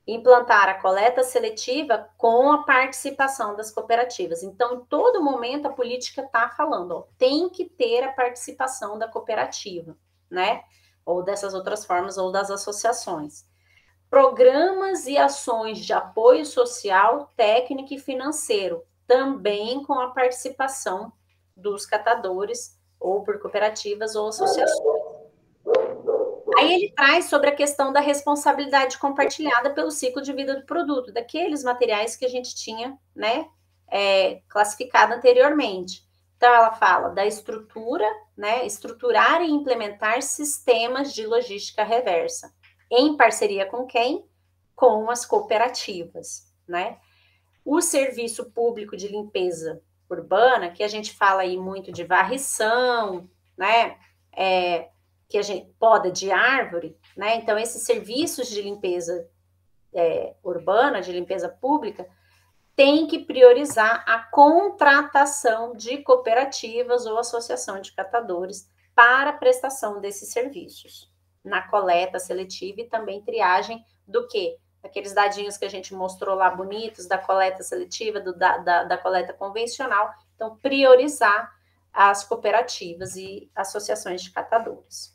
Implantar a coleta seletiva com a participação das cooperativas. Então, em todo momento, a política está falando, ó, tem que ter a participação da cooperativa, né? Ou dessas outras formas, ou das associações. Programas e ações de apoio social, técnico e financeiro, também com a participação dos catadores, ou por cooperativas ou associações. Aí ele traz sobre a questão da responsabilidade compartilhada pelo ciclo de vida do produto, daqueles materiais que a gente tinha, né, classificado anteriormente. Então, ela fala da estrutura, né, estruturar e implementar sistemas de logística reversa. Em parceria com quem? Com as cooperativas, né? O serviço público de limpeza urbana, que a gente fala aí muito de varrição, né, que a gente poda de árvore, né? Então, esses serviços de limpeza urbana, de limpeza pública, tem que priorizar a contratação de cooperativas ou associação de catadores para a prestação desses serviços, na coleta seletiva e também triagem do quê? Aqueles dadinhos que a gente mostrou lá bonitos, da coleta seletiva, da coleta convencional. Então, priorizar as cooperativas e associações de catadores.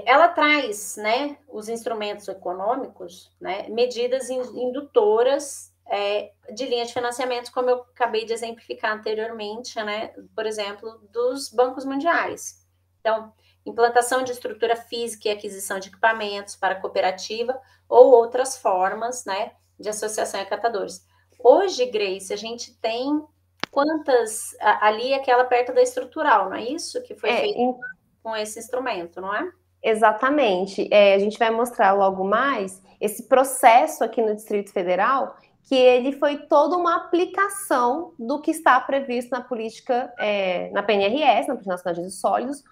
Ela traz, né, os instrumentos econômicos, né, medidas indutoras de linha de financiamento, como eu acabei de exemplificar anteriormente, né, por exemplo, dos bancos mundiais. Então, implantação de estrutura física e aquisição de equipamentos para cooperativa ou outras formas, né, de associação e catadores. Hoje, Grace, a gente tem quantas, ali aquela perto da estrutural, não é isso? Que foi feito com esse instrumento, não é? Exatamente. A gente vai mostrar logo mais esse processo aqui no Distrito Federal, que ele foi toda uma aplicação do que está previsto na política, na PNRS, na Política Nacional de Resíduos Sólidos,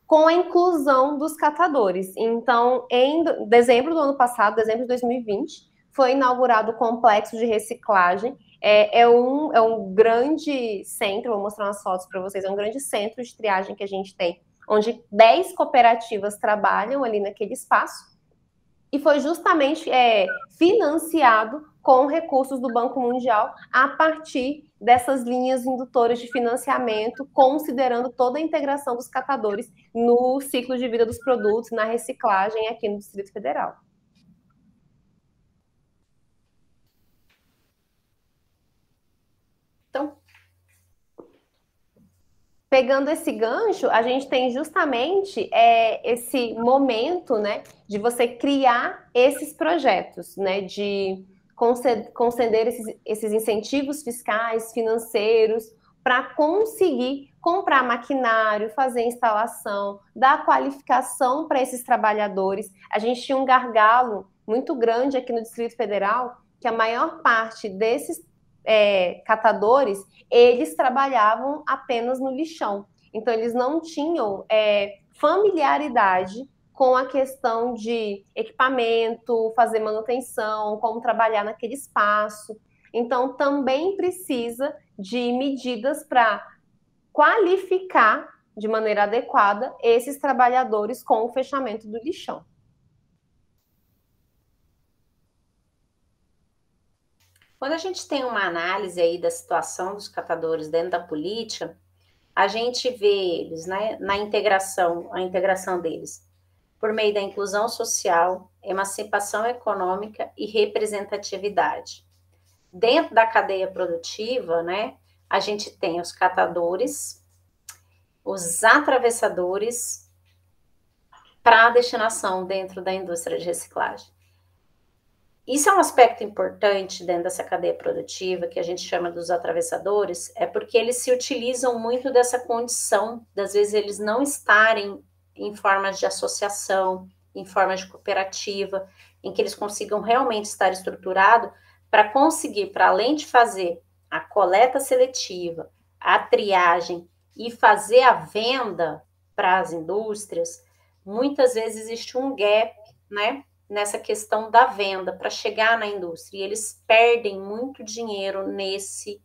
com a inclusão dos catadores. Então, em dezembro do ano passado, dezembro de 2020, foi inaugurado o complexo de reciclagem. É um grande centro, vou mostrar umas fotos para vocês, é um grande centro de triagem que a gente tem, onde 10 cooperativas trabalham ali naquele espaço, e foi justamente financiado com recursos do Banco Mundial a partir dessas linhas indutoras de financiamento, considerando toda a integração dos catadores no ciclo de vida dos produtos, na reciclagem aqui no Distrito Federal. Então, pegando esse gancho, a gente tem justamente esse momento, né, de você criar esses projetos, né, de conceder esses incentivos fiscais, financeiros, para conseguir comprar maquinário, fazer instalação, dar qualificação para esses trabalhadores. A gente tinha um gargalo muito grande aqui no Distrito Federal, que a maior parte desses catadores, eles trabalhavam apenas no lixão. Então, eles não tinham familiaridade com a questão de equipamento, fazer manutenção, como trabalhar naquele espaço. Então, também precisa de medidas para qualificar de maneira adequada esses trabalhadores com o fechamento do lixão. Quando a gente tem uma análise aí da situação dos catadores dentro da política, a gente vê eles, né, a integração deles, por meio da inclusão social, emancipação econômica e representatividade. Dentro da cadeia produtiva, né, a gente tem os catadores, os atravessadores para a destinação dentro da indústria de reciclagem. Isso é um aspecto importante dentro dessa cadeia produtiva, que a gente chama dos atravessadores, é porque eles se utilizam muito dessa condição, das vezes eles não estarem em formas de associação, em formas de cooperativa, em que eles consigam realmente estar estruturados para conseguir, para além de fazer a coleta seletiva, a triagem e fazer a venda para as indústrias, muitas vezes existe um gap, né, nessa questão da venda para chegar na indústria, e eles perdem muito dinheiro nesse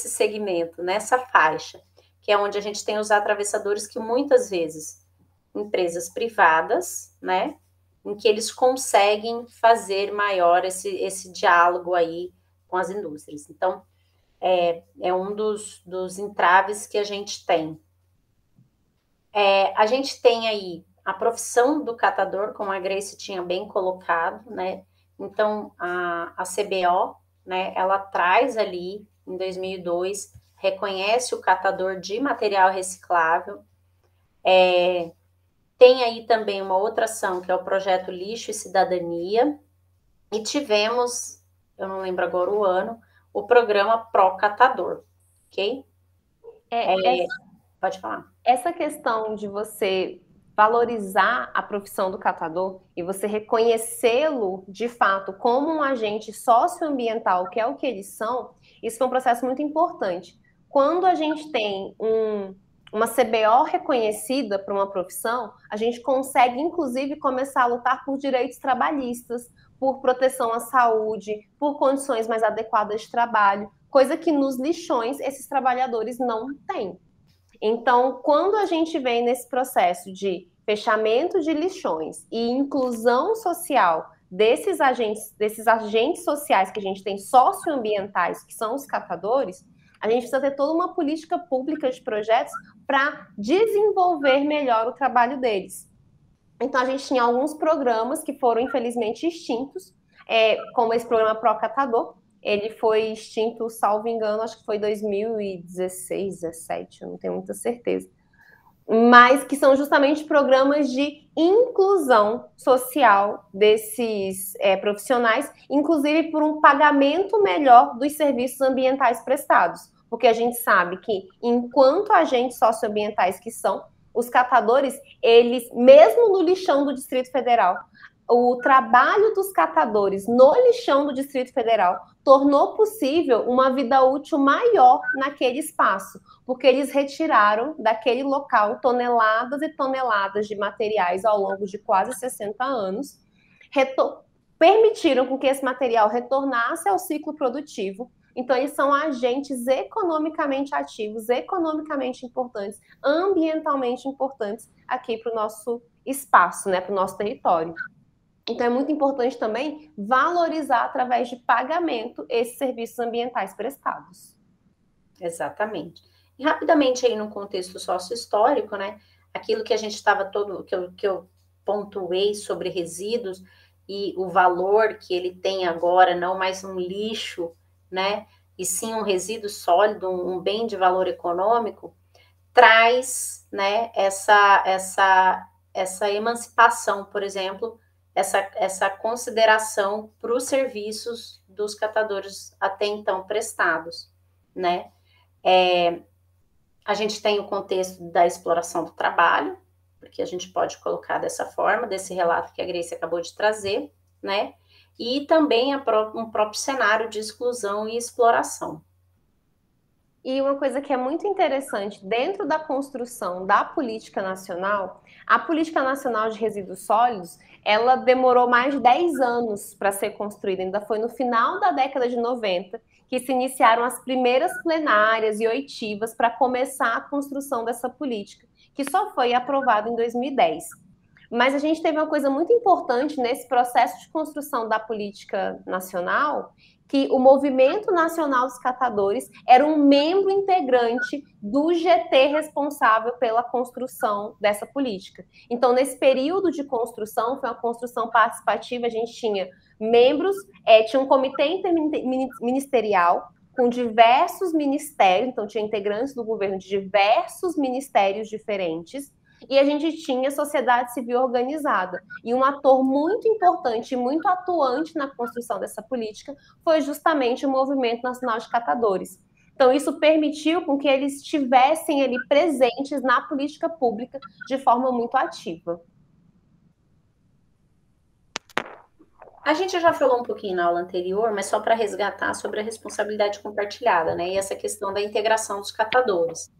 segmento, nessa faixa, que é onde a gente tem os atravessadores que muitas vezes empresas privadas, né, em que eles conseguem fazer maior esse diálogo aí com as indústrias. Então, é um dos entraves que a gente tem. A gente tem aí a profissão do catador, como a Grace tinha bem colocado, né? Então, a CBO, né, ela traz ali, em 2002, reconhece o catador de material reciclável. Tem aí também uma outra ação, que é o projeto Lixo e Cidadania, e tivemos, eu não lembro agora o ano, o programa Pro Catador, ok? Pode falar. Essa questão de você valorizar a profissão do catador e você reconhecê-lo de fato como um agente socioambiental, que é o que eles são, isso foi um processo muito importante. Quando a gente tem uma CBO reconhecida para uma profissão, a gente consegue, inclusive, começar a lutar por direitos trabalhistas, por proteção à saúde, por condições mais adequadas de trabalho, coisa que nos lixões esses trabalhadores não têm. Então, quando a gente vem nesse processo de fechamento de lixões e inclusão social desses agentes sociais que a gente tem socioambientais, que são os catadores, a gente precisa ter toda uma política pública de projetos para desenvolver melhor o trabalho deles. Então, a gente tinha alguns programas que foram, infelizmente, extintos, como esse programa Pro Catador. Ele foi extinto, salvo engano, acho que foi 2016, 17, eu não tenho muita certeza. Mas que são justamente programas de inclusão social desses profissionais, inclusive por um pagamento melhor dos serviços ambientais prestados. Porque a gente sabe que, enquanto agentes socioambientais que são, os catadores, eles, mesmo no lixão do Distrito Federal, o trabalho dos catadores no lixão do Distrito Federal tornou possível uma vida útil maior naquele espaço, porque eles retiraram daquele local toneladas e toneladas de materiais ao longo de quase 60 anos, permitiram que esse material retornasse ao ciclo produtivo. Então, eles são agentes economicamente ativos, economicamente importantes, ambientalmente importantes aqui para o nosso espaço, né, para o nosso território. Então, é muito importante também valorizar, através de pagamento, esses serviços ambientais prestados. Exatamente. E rapidamente aí no contexto sócio-histórico, né, aquilo que a gente estava que eu pontuei sobre resíduos e o valor que ele tem agora, não mais um lixo, né, e sim um resíduo sólido, um bem de valor econômico, traz, né, essa emancipação, por exemplo, essa consideração para os serviços dos catadores até então prestados, né? A gente tem o contexto da exploração do trabalho, porque a gente pode colocar dessa forma, desse relato que a Grace acabou de trazer, né? E também um próprio cenário de exclusão e exploração. E uma coisa que é muito interessante, dentro da construção da política nacional, a Política Nacional de Resíduos Sólidos, ela demorou mais de 10 anos para ser construída, ainda foi no final da década de 90 que se iniciaram as primeiras plenárias e oitivas para começar a construção dessa política, que só foi aprovada em 2010. Mas a gente teve uma coisa muito importante nesse processo de construção da política nacional, que o Movimento Nacional dos Catadores era um membro integrante do GT responsável pela construção dessa política. Então, nesse período de construção, foi uma construção participativa, a gente tinha membros, tinha um comitê interministerial com diversos ministérios, então tinha integrantes do governo de diversos ministérios diferentes, e a gente tinha sociedade civil organizada. E um ator muito importante e muito atuante na construção dessa política foi justamente o Movimento Nacional de Catadores. Então, isso permitiu com que eles estivessem ali presentes na política pública de forma muito ativa. A gente já falou um pouquinho na aula anterior, mas só para resgatar sobre a responsabilidade compartilhada, né? E essa questão da integração dos catadores.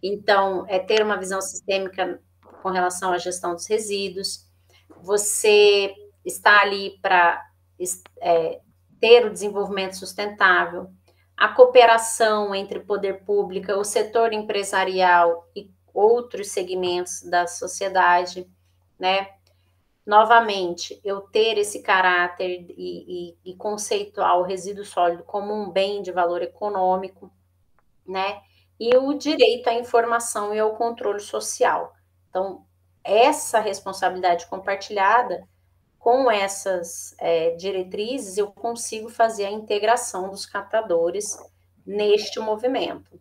Então, ter uma visão sistêmica com relação à gestão dos resíduos, você está ali para ter o desenvolvimento sustentável, a cooperação entre poder público, o setor empresarial e outros segmentos da sociedade, né? Novamente, eu ter esse caráter e conceituar o resíduo sólido como um bem de valor econômico, né? E o direito à informação e ao controle social. Então, essa responsabilidade compartilhada, com essas diretrizes, eu consigo fazer a integração dos catadores neste movimento.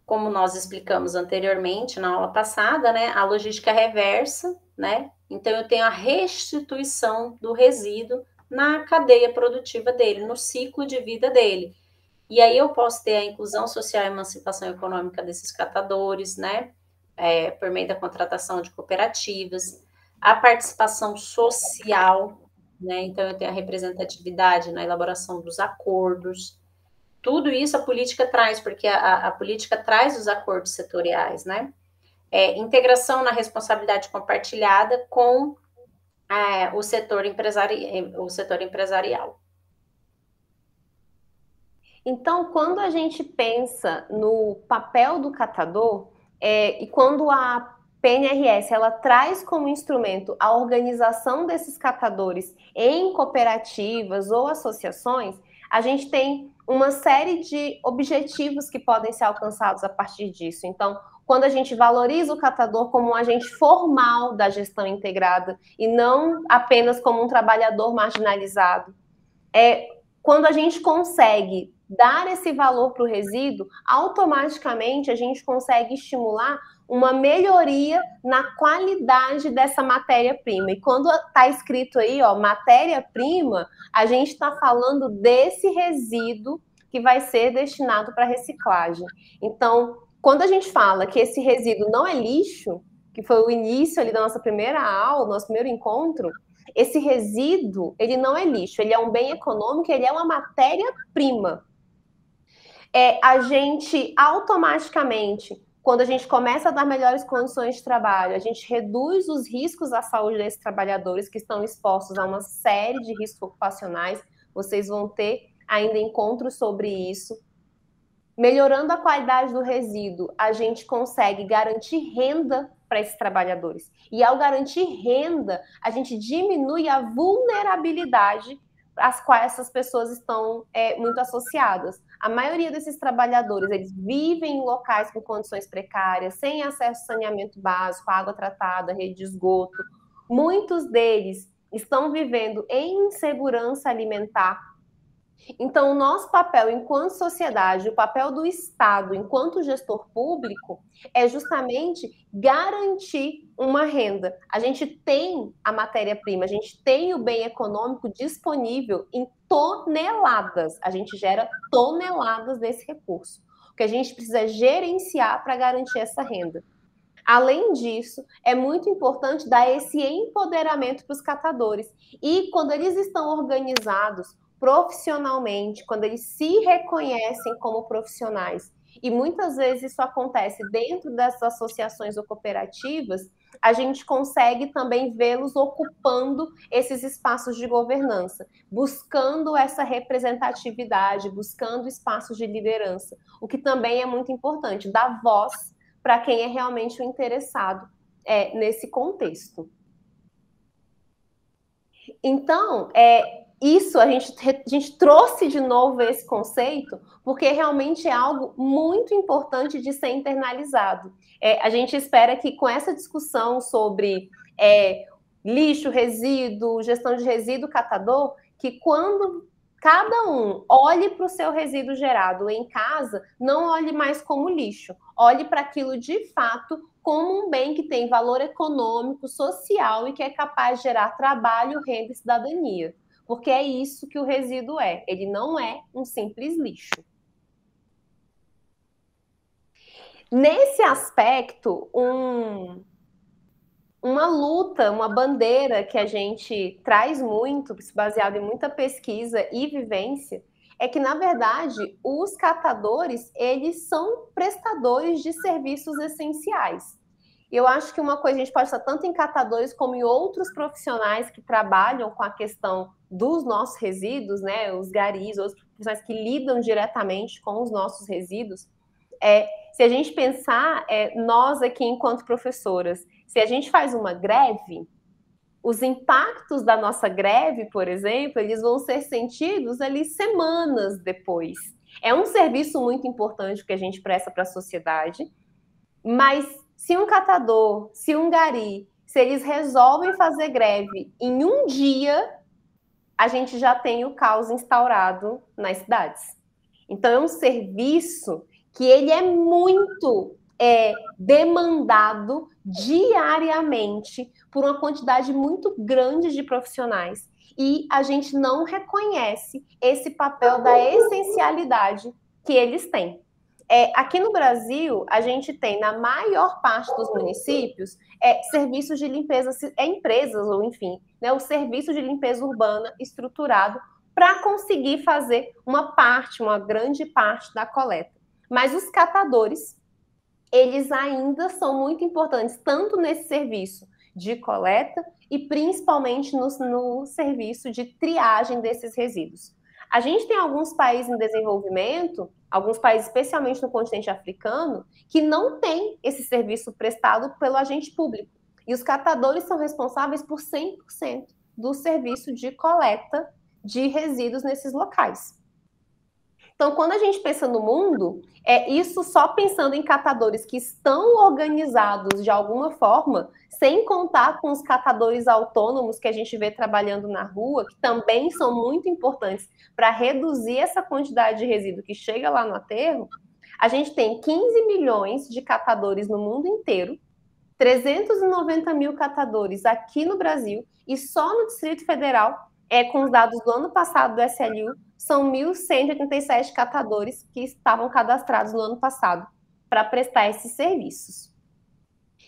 Como nós explicamos anteriormente na aula passada, né, a logística reversa, né? Então eu tenho a restituição do resíduo na cadeia produtiva dele, no ciclo de vida dele. E aí eu posso ter a inclusão social e emancipação econômica desses catadores, né? Por meio da contratação de cooperativas, a participação social, né? Então eu tenho a representatividade na elaboração dos acordos. Tudo isso a política traz, porque a política traz os acordos setoriais, né? Integração na responsabilidade compartilhada com o setor empresarial. Então, quando a gente pensa no papel do catador, e quando a PNRS ela traz como instrumento a organização desses catadores em cooperativas ou associações, a gente tem uma série de objetivos que podem ser alcançados a partir disso. Então, quando a gente valoriza o catador como um agente formal da gestão integrada e não apenas como um trabalhador marginalizado, quando a gente consegue dar esse valor para o resíduo, automaticamente a gente consegue estimular uma melhoria na qualidade dessa matéria-prima. E quando está escrito aí, ó, matéria-prima, a gente está falando desse resíduo que vai ser destinado para reciclagem. Então, quando a gente fala que esse resíduo não é lixo, que foi o início ali da nossa primeira aula, nosso primeiro encontro, esse resíduo, ele não é lixo, ele é um bem econômico, ele é uma matéria-prima. A gente automaticamente, quando a gente começa a dar melhores condições de trabalho, a gente reduz os riscos à saúde desses trabalhadores que estão expostos a uma série de riscos ocupacionais. Vocês vão ter ainda encontros sobre isso. Melhorando a qualidade do resíduo, a gente consegue garantir renda para esses trabalhadores. E ao garantir renda, a gente diminui a vulnerabilidade às quais essas pessoas estão muito associadas. A maioria desses trabalhadores, eles vivem em locais com condições precárias, sem acesso a saneamento básico, água tratada, rede de esgoto. Muitos deles estão vivendo em insegurança alimentar. Então, o nosso papel enquanto sociedade, o papel do Estado enquanto gestor público, é justamente garantir uma renda. A gente tem a matéria-prima, a gente tem o bem econômico disponível em toneladas. A gente gera toneladas desse recurso. O que a gente precisa gerenciar para garantir essa renda. Além disso, é muito importante dar esse empoderamento para os catadores. E quando eles estão organizados profissionalmente, quando eles se reconhecem como profissionais, e muitas vezes isso acontece dentro dessas associações ou cooperativas, a gente consegue também vê-los ocupando esses espaços de governança, buscando essa representatividade, buscando espaços de liderança, o que também é muito importante, dar voz para quem é realmente o interessado nesse contexto. Então, isso a gente trouxe de novo esse conceito, porque realmente é algo muito importante de ser internalizado. A gente espera que com essa discussão sobre lixo, resíduo, gestão de resíduo, catador, que quando cada um olhe para o seu resíduo gerado em casa, não olhe mais como lixo, olhe para aquilo de fato como um bem que tem valor econômico, social e que é capaz de gerar trabalho, renda e cidadania. Porque é isso que o resíduo é. Ele não é um simples lixo. Nesse aspecto, uma luta, uma bandeira que a gente traz muito, baseado em muita pesquisa e vivência, é que, na verdade, os catadores, eles são prestadores de serviços essenciais. E eu acho que uma coisa a gente pode estar tanto em catadores como em outros profissionais que trabalham com a questão dos nossos resíduos, né? Os garis, outros profissionais que lidam diretamente com os nossos resíduos. Se a gente pensar, nós aqui enquanto professoras, se a gente faz uma greve, os impactos da nossa greve, por exemplo, eles vão ser sentidos ali semanas depois. É um serviço muito importante que a gente presta para a sociedade, mas se um catador, se um gari, se eles resolvem fazer greve em um dia, a gente já tem o caos instaurado nas cidades. Então, é um serviço que ele é muito demandado diariamente por uma quantidade muito grande de profissionais. E a gente não reconhece esse papel da essencialidade que eles têm. Aqui no Brasil, a gente tem, na maior parte dos municípios, serviços de limpeza, empresas, ou enfim, né, o serviço de limpeza urbana estruturado para conseguir fazer uma grande parte da coleta. Mas os catadores, eles ainda são muito importantes, tanto nesse serviço de coleta e principalmente no serviço de triagem desses resíduos. A gente tem alguns países em desenvolvimento, alguns países, especialmente no continente africano, que não tem esse serviço prestado pelo agente público. E os catadores são responsáveis por 100% do serviço de coleta de resíduos nesses locais. Então, quando a gente pensa no mundo, isso só pensando em catadores que estão organizados de alguma forma, sem contar com os catadores autônomos que a gente vê trabalhando na rua, que também são muito importantes para reduzir essa quantidade de resíduo que chega lá no aterro. A gente tem 15 milhões de catadores no mundo inteiro, 390 mil catadores aqui no Brasil, e só no Distrito Federal, com os dados do ano passado do SLU, são 1.187 catadores que estavam cadastrados no ano passado para prestar esses serviços.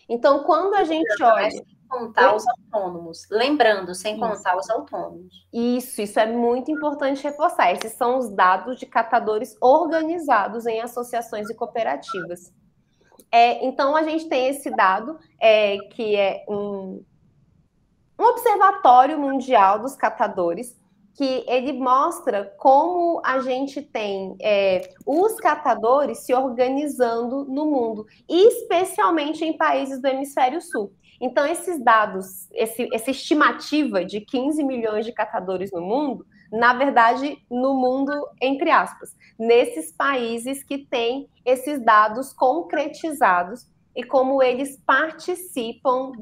Então, quando a gente olha... Sem contar os autônomos. Lembrando, sem contar os autônomos. Isso é muito importante reforçar. Esses são os dados de catadores organizados em associações e cooperativas. Então, a gente tem esse dado, que é um observatório mundial dos catadores, que ele mostra como a gente tem os catadores se organizando no mundo, especialmente em países do hemisfério sul. Então, esses dados, essa estimativa de 15 milhões de catadores no mundo, na verdade, no mundo, entre aspas, nesses países que têm esses dados concretizados e como eles participam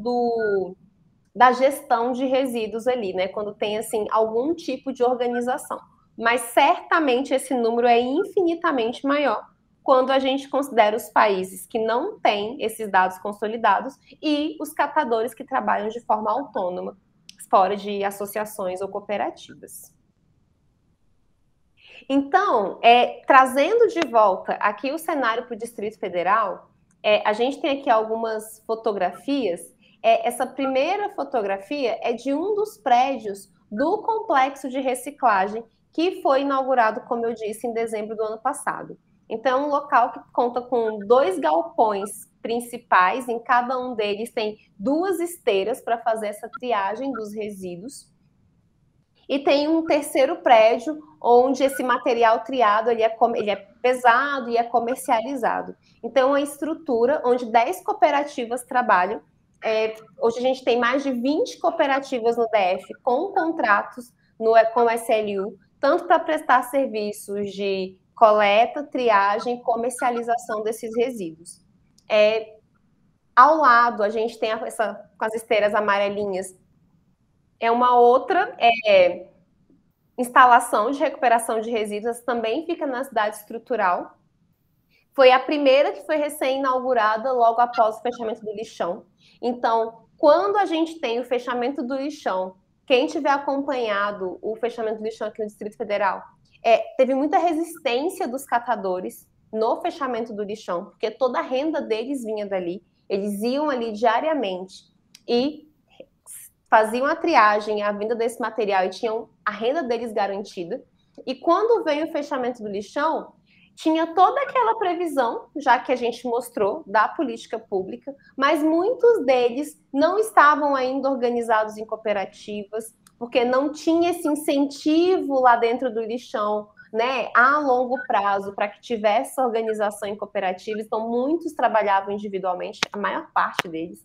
da gestão de resíduos ali, né? Quando tem, assim, algum tipo de organização. Mas, certamente, esse número é infinitamente maior quando a gente considera os países que não têm esses dados consolidados e os catadores que trabalham de forma autônoma, fora de associações ou cooperativas. Então, trazendo de volta aqui o cenário para o Distrito Federal, a gente tem aqui algumas fotografias. Essa primeira fotografia é de um dos prédios do complexo de reciclagem que foi inaugurado, como eu disse, em dezembro do ano passado. Então, é um local que conta com 2 galpões principais, em cada um deles tem 2 esteiras para fazer essa triagem dos resíduos. E tem um terceiro prédio onde esse material triado ele é pesado e é comercializado. Então, é uma estrutura onde 10 cooperativas trabalham. Hoje a gente tem mais de 20 cooperativas no DF com contratos com o SLU, tanto para prestar serviços de coleta, triagem e comercialização desses resíduos. Ao lado, a gente tem com as esteiras amarelinhas, uma outra instalação de recuperação de resíduos, também fica na cidade estrutural. Foi a primeira que foi recém-inaugurada logo após o fechamento do lixão. Então, quando a gente tem o fechamento do lixão, quem tiver acompanhado o fechamento do lixão aqui no Distrito Federal, teve muita resistência dos catadores no fechamento do lixão, porque toda a renda deles vinha dali. Eles iam ali diariamente e faziam a triagem, a venda desse material e tinham a renda deles garantida. E quando veio o fechamento do lixão, tinha toda aquela previsão, já que a gente mostrou, da política pública, mas muitos deles não estavam ainda organizados em cooperativas, porque não tinha esse incentivo lá dentro do lixão, né, a longo prazo, para que tivesse organização em cooperativas. Então, muitos trabalhavam individualmente, a maior parte deles.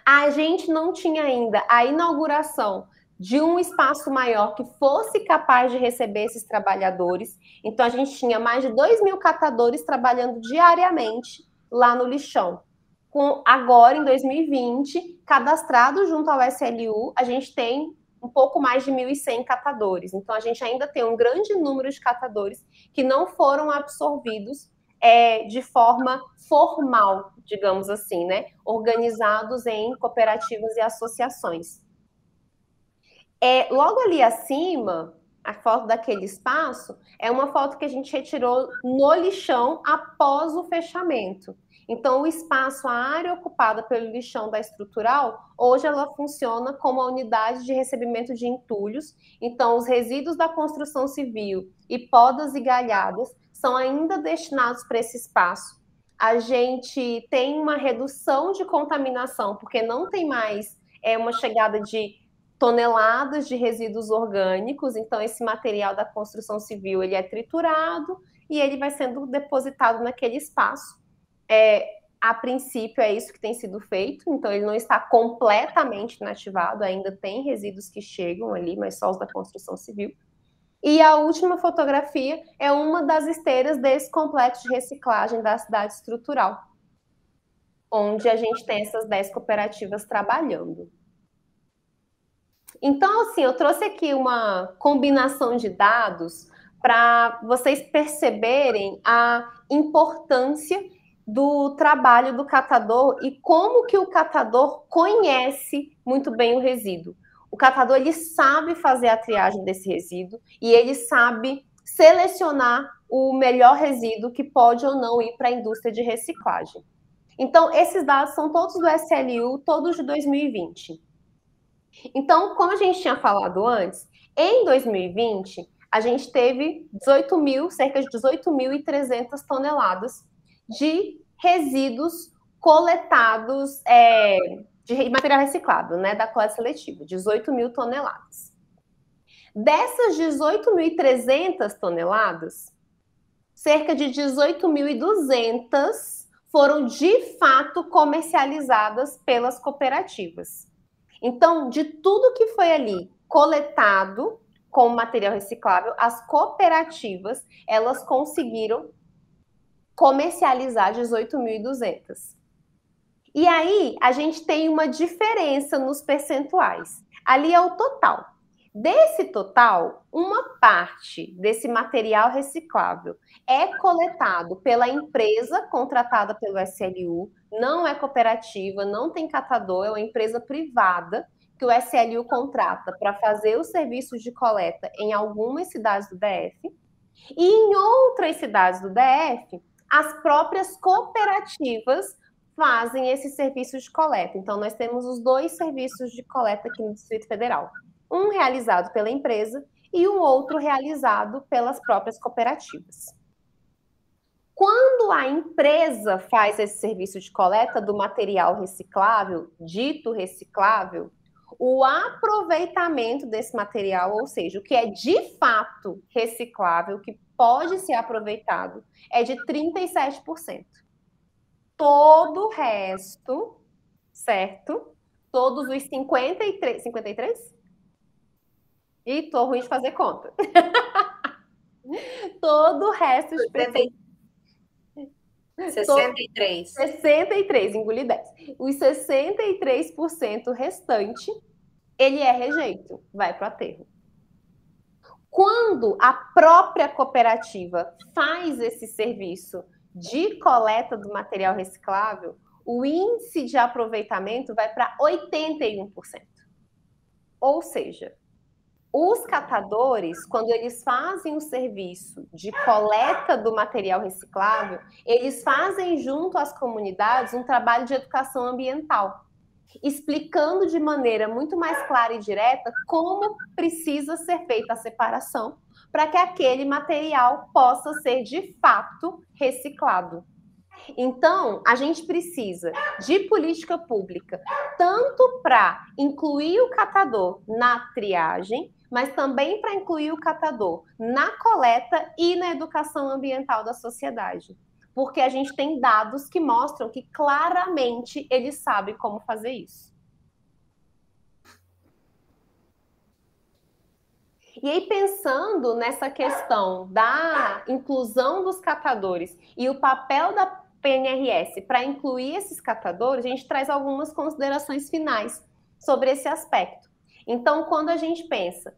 A gente não tinha ainda a inauguração de um espaço maior que fosse capaz de receber esses trabalhadores. Então, a gente tinha mais de 2.000 catadores trabalhando diariamente lá no lixão. Agora, em 2020, cadastrado junto ao SLU, a gente tem um pouco mais de 1.100 catadores. Então, a gente ainda tem um grande número de catadores que não foram absorvidos de forma formal, digamos assim, né? Organizados em cooperativas e associações. Logo ali acima, a foto daquele espaço é uma foto que a gente retirou no lixão após o fechamento. Então, o espaço, a área ocupada pelo lixão da estrutural, hoje ela funciona como a unidade de recebimento de entulhos. Então, os resíduos da construção civil e podas e galhadas são ainda destinados para esse espaço. A gente tem uma redução de contaminação, porque não tem mais uma chegada de toneladas de resíduos orgânicos. Então, esse material da construção civil ele é triturado e ele vai sendo depositado naquele espaço. A princípio é isso que tem sido feito, então ele não está completamente inativado, ainda tem resíduos que chegam ali, mas só os da construção civil. E a última fotografia é uma das esteiras desse complexo de reciclagem da cidade estrutural, onde a gente tem essas 10 cooperativas trabalhando. Então, assim, eu trouxe aqui uma combinação de dados para vocês perceberem a importância do trabalho do catador e como que o catador conhece muito bem o resíduo. O catador, ele sabe fazer a triagem desse resíduo e ele sabe selecionar o melhor resíduo que pode ou não ir para a indústria de reciclagem. Então, esses dados são todos do SLU, todos de 2020. Então, como a gente tinha falado antes, em 2020, a gente teve cerca de 18.300 toneladas de resíduos coletados de material reciclado, né, da coleta seletiva, 18.000 toneladas. Dessas 18.300 toneladas, cerca de 18.200 foram de fato comercializadas pelas cooperativas. Então, de tudo que foi ali coletado com material reciclável, as cooperativas, elas conseguiram comercializar 18.200. E aí, a gente tem uma diferença nos percentuais. Ali é o total. Desse total, uma parte desse material reciclável é coletado pela empresa contratada pelo SLU, não é cooperativa, não tem catador, é uma empresa privada que o SLU contrata para fazer os serviços de coleta em algumas cidades do DF. E em outras cidades do DF, as próprias cooperativas fazem esses serviços de coleta. Então, nós temos os 2 serviços de coleta aqui no Distrito Federal. Um realizado pela empresa e um outro realizado pelas próprias cooperativas. Quando a empresa faz esse serviço de coleta do material reciclável, dito reciclável, o aproveitamento desse material, ou seja, o que é de fato reciclável, que pode ser aproveitado, é de 37%. Todo o resto, certo? Todos os 53? Ih, tô ruim de fazer conta. Todo o resto de 63. 63, engoli 10. Os 63% restante, ele é rejeito, vai para o aterro. Quando a própria cooperativa faz esse serviço de coleta do material reciclável, o índice de aproveitamento vai para 81%. Ou seja, os catadores, quando eles fazem o serviço de coleta do material reciclável, eles fazem junto às comunidades um trabalho de educação ambiental, explicando de maneira muito mais clara e direta como precisa ser feita a separação, para que aquele material possa ser de fato reciclado. Então, a gente precisa de política pública, tanto para incluir o catador na triagem, mas também para incluir o catador na coleta e na educação ambiental da sociedade. Porque a gente tem dados que mostram que claramente ele sabe como fazer isso. E aí, pensando nessa questão da inclusão dos catadores e o papel da PNRS para incluir esses catadores, a gente traz algumas considerações finais sobre esse aspecto. Então, quando a gente pensa,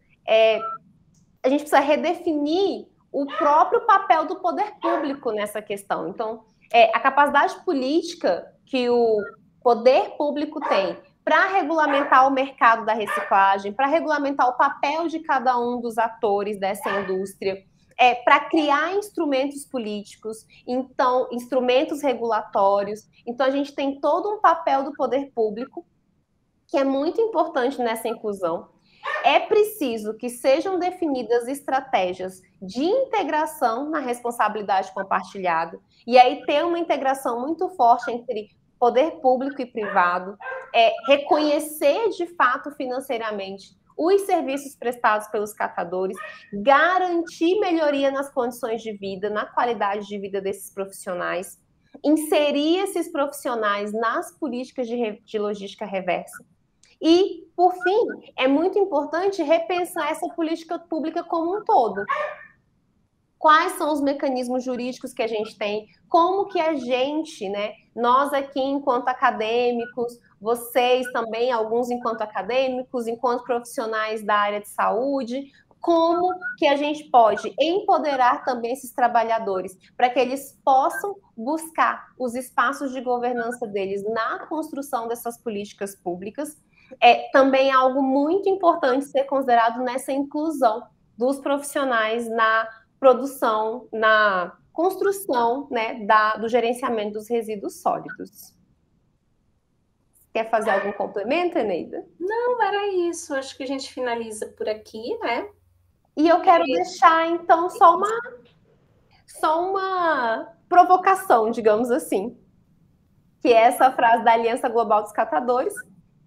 a gente precisa redefinir o próprio papel do poder público nessa questão. Então, a capacidade política que o poder público tem para regulamentar o mercado da reciclagem, para regulamentar o papel de cada um dos atores dessa indústria, para criar instrumentos políticos, então, instrumentos regulatórios. Então, a gente tem todo um papel do poder público que é muito importante nessa inclusão. É preciso que sejam definidas estratégias de integração na responsabilidade compartilhada, e aí ter uma integração muito forte entre poder público e privado, reconhecer de fato financeiramente os serviços prestados pelos catadores, garantir melhoria nas condições de vida, na qualidade de vida desses profissionais, inserir esses profissionais nas políticas de logística reversa. E, por fim, é muito importante repensar essa política pública como um todo. Quais são os mecanismos jurídicos que a gente tem? Como que a gente, né, nós aqui enquanto acadêmicos, vocês também, alguns enquanto acadêmicos, enquanto profissionais da área de saúde, como que a gente pode empoderar também esses trabalhadores para que eles possam buscar os espaços de governança deles na construção dessas políticas públicas. Também é algo muito importante ser considerado nessa inclusão dos profissionais na produção, na construção, né, do gerenciamento dos resíduos sólidos. Quer fazer algum complemento, Eneida? Não, era isso. Acho que a gente finaliza por aqui, né? E eu quero deixar, então, só uma provocação, digamos assim, que é essa frase da Aliança Global dos Catadores,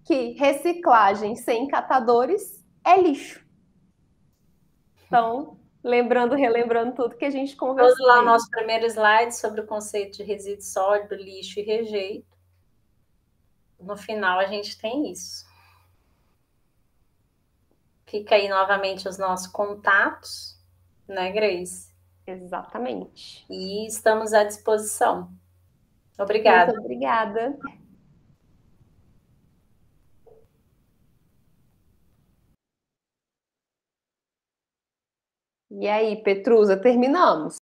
que reciclagem sem catadores é lixo. Então, relembrando tudo que a gente conversou. Vamos lá o nosso primeiro slide sobre o conceito de resíduo sólido, lixo e rejeito. No final, a gente tem isso. Fica aí novamente os nossos contatos, né, Grace? Exatamente. E estamos à disposição. Obrigada. Muito obrigada. E aí, Petrusa, terminamos?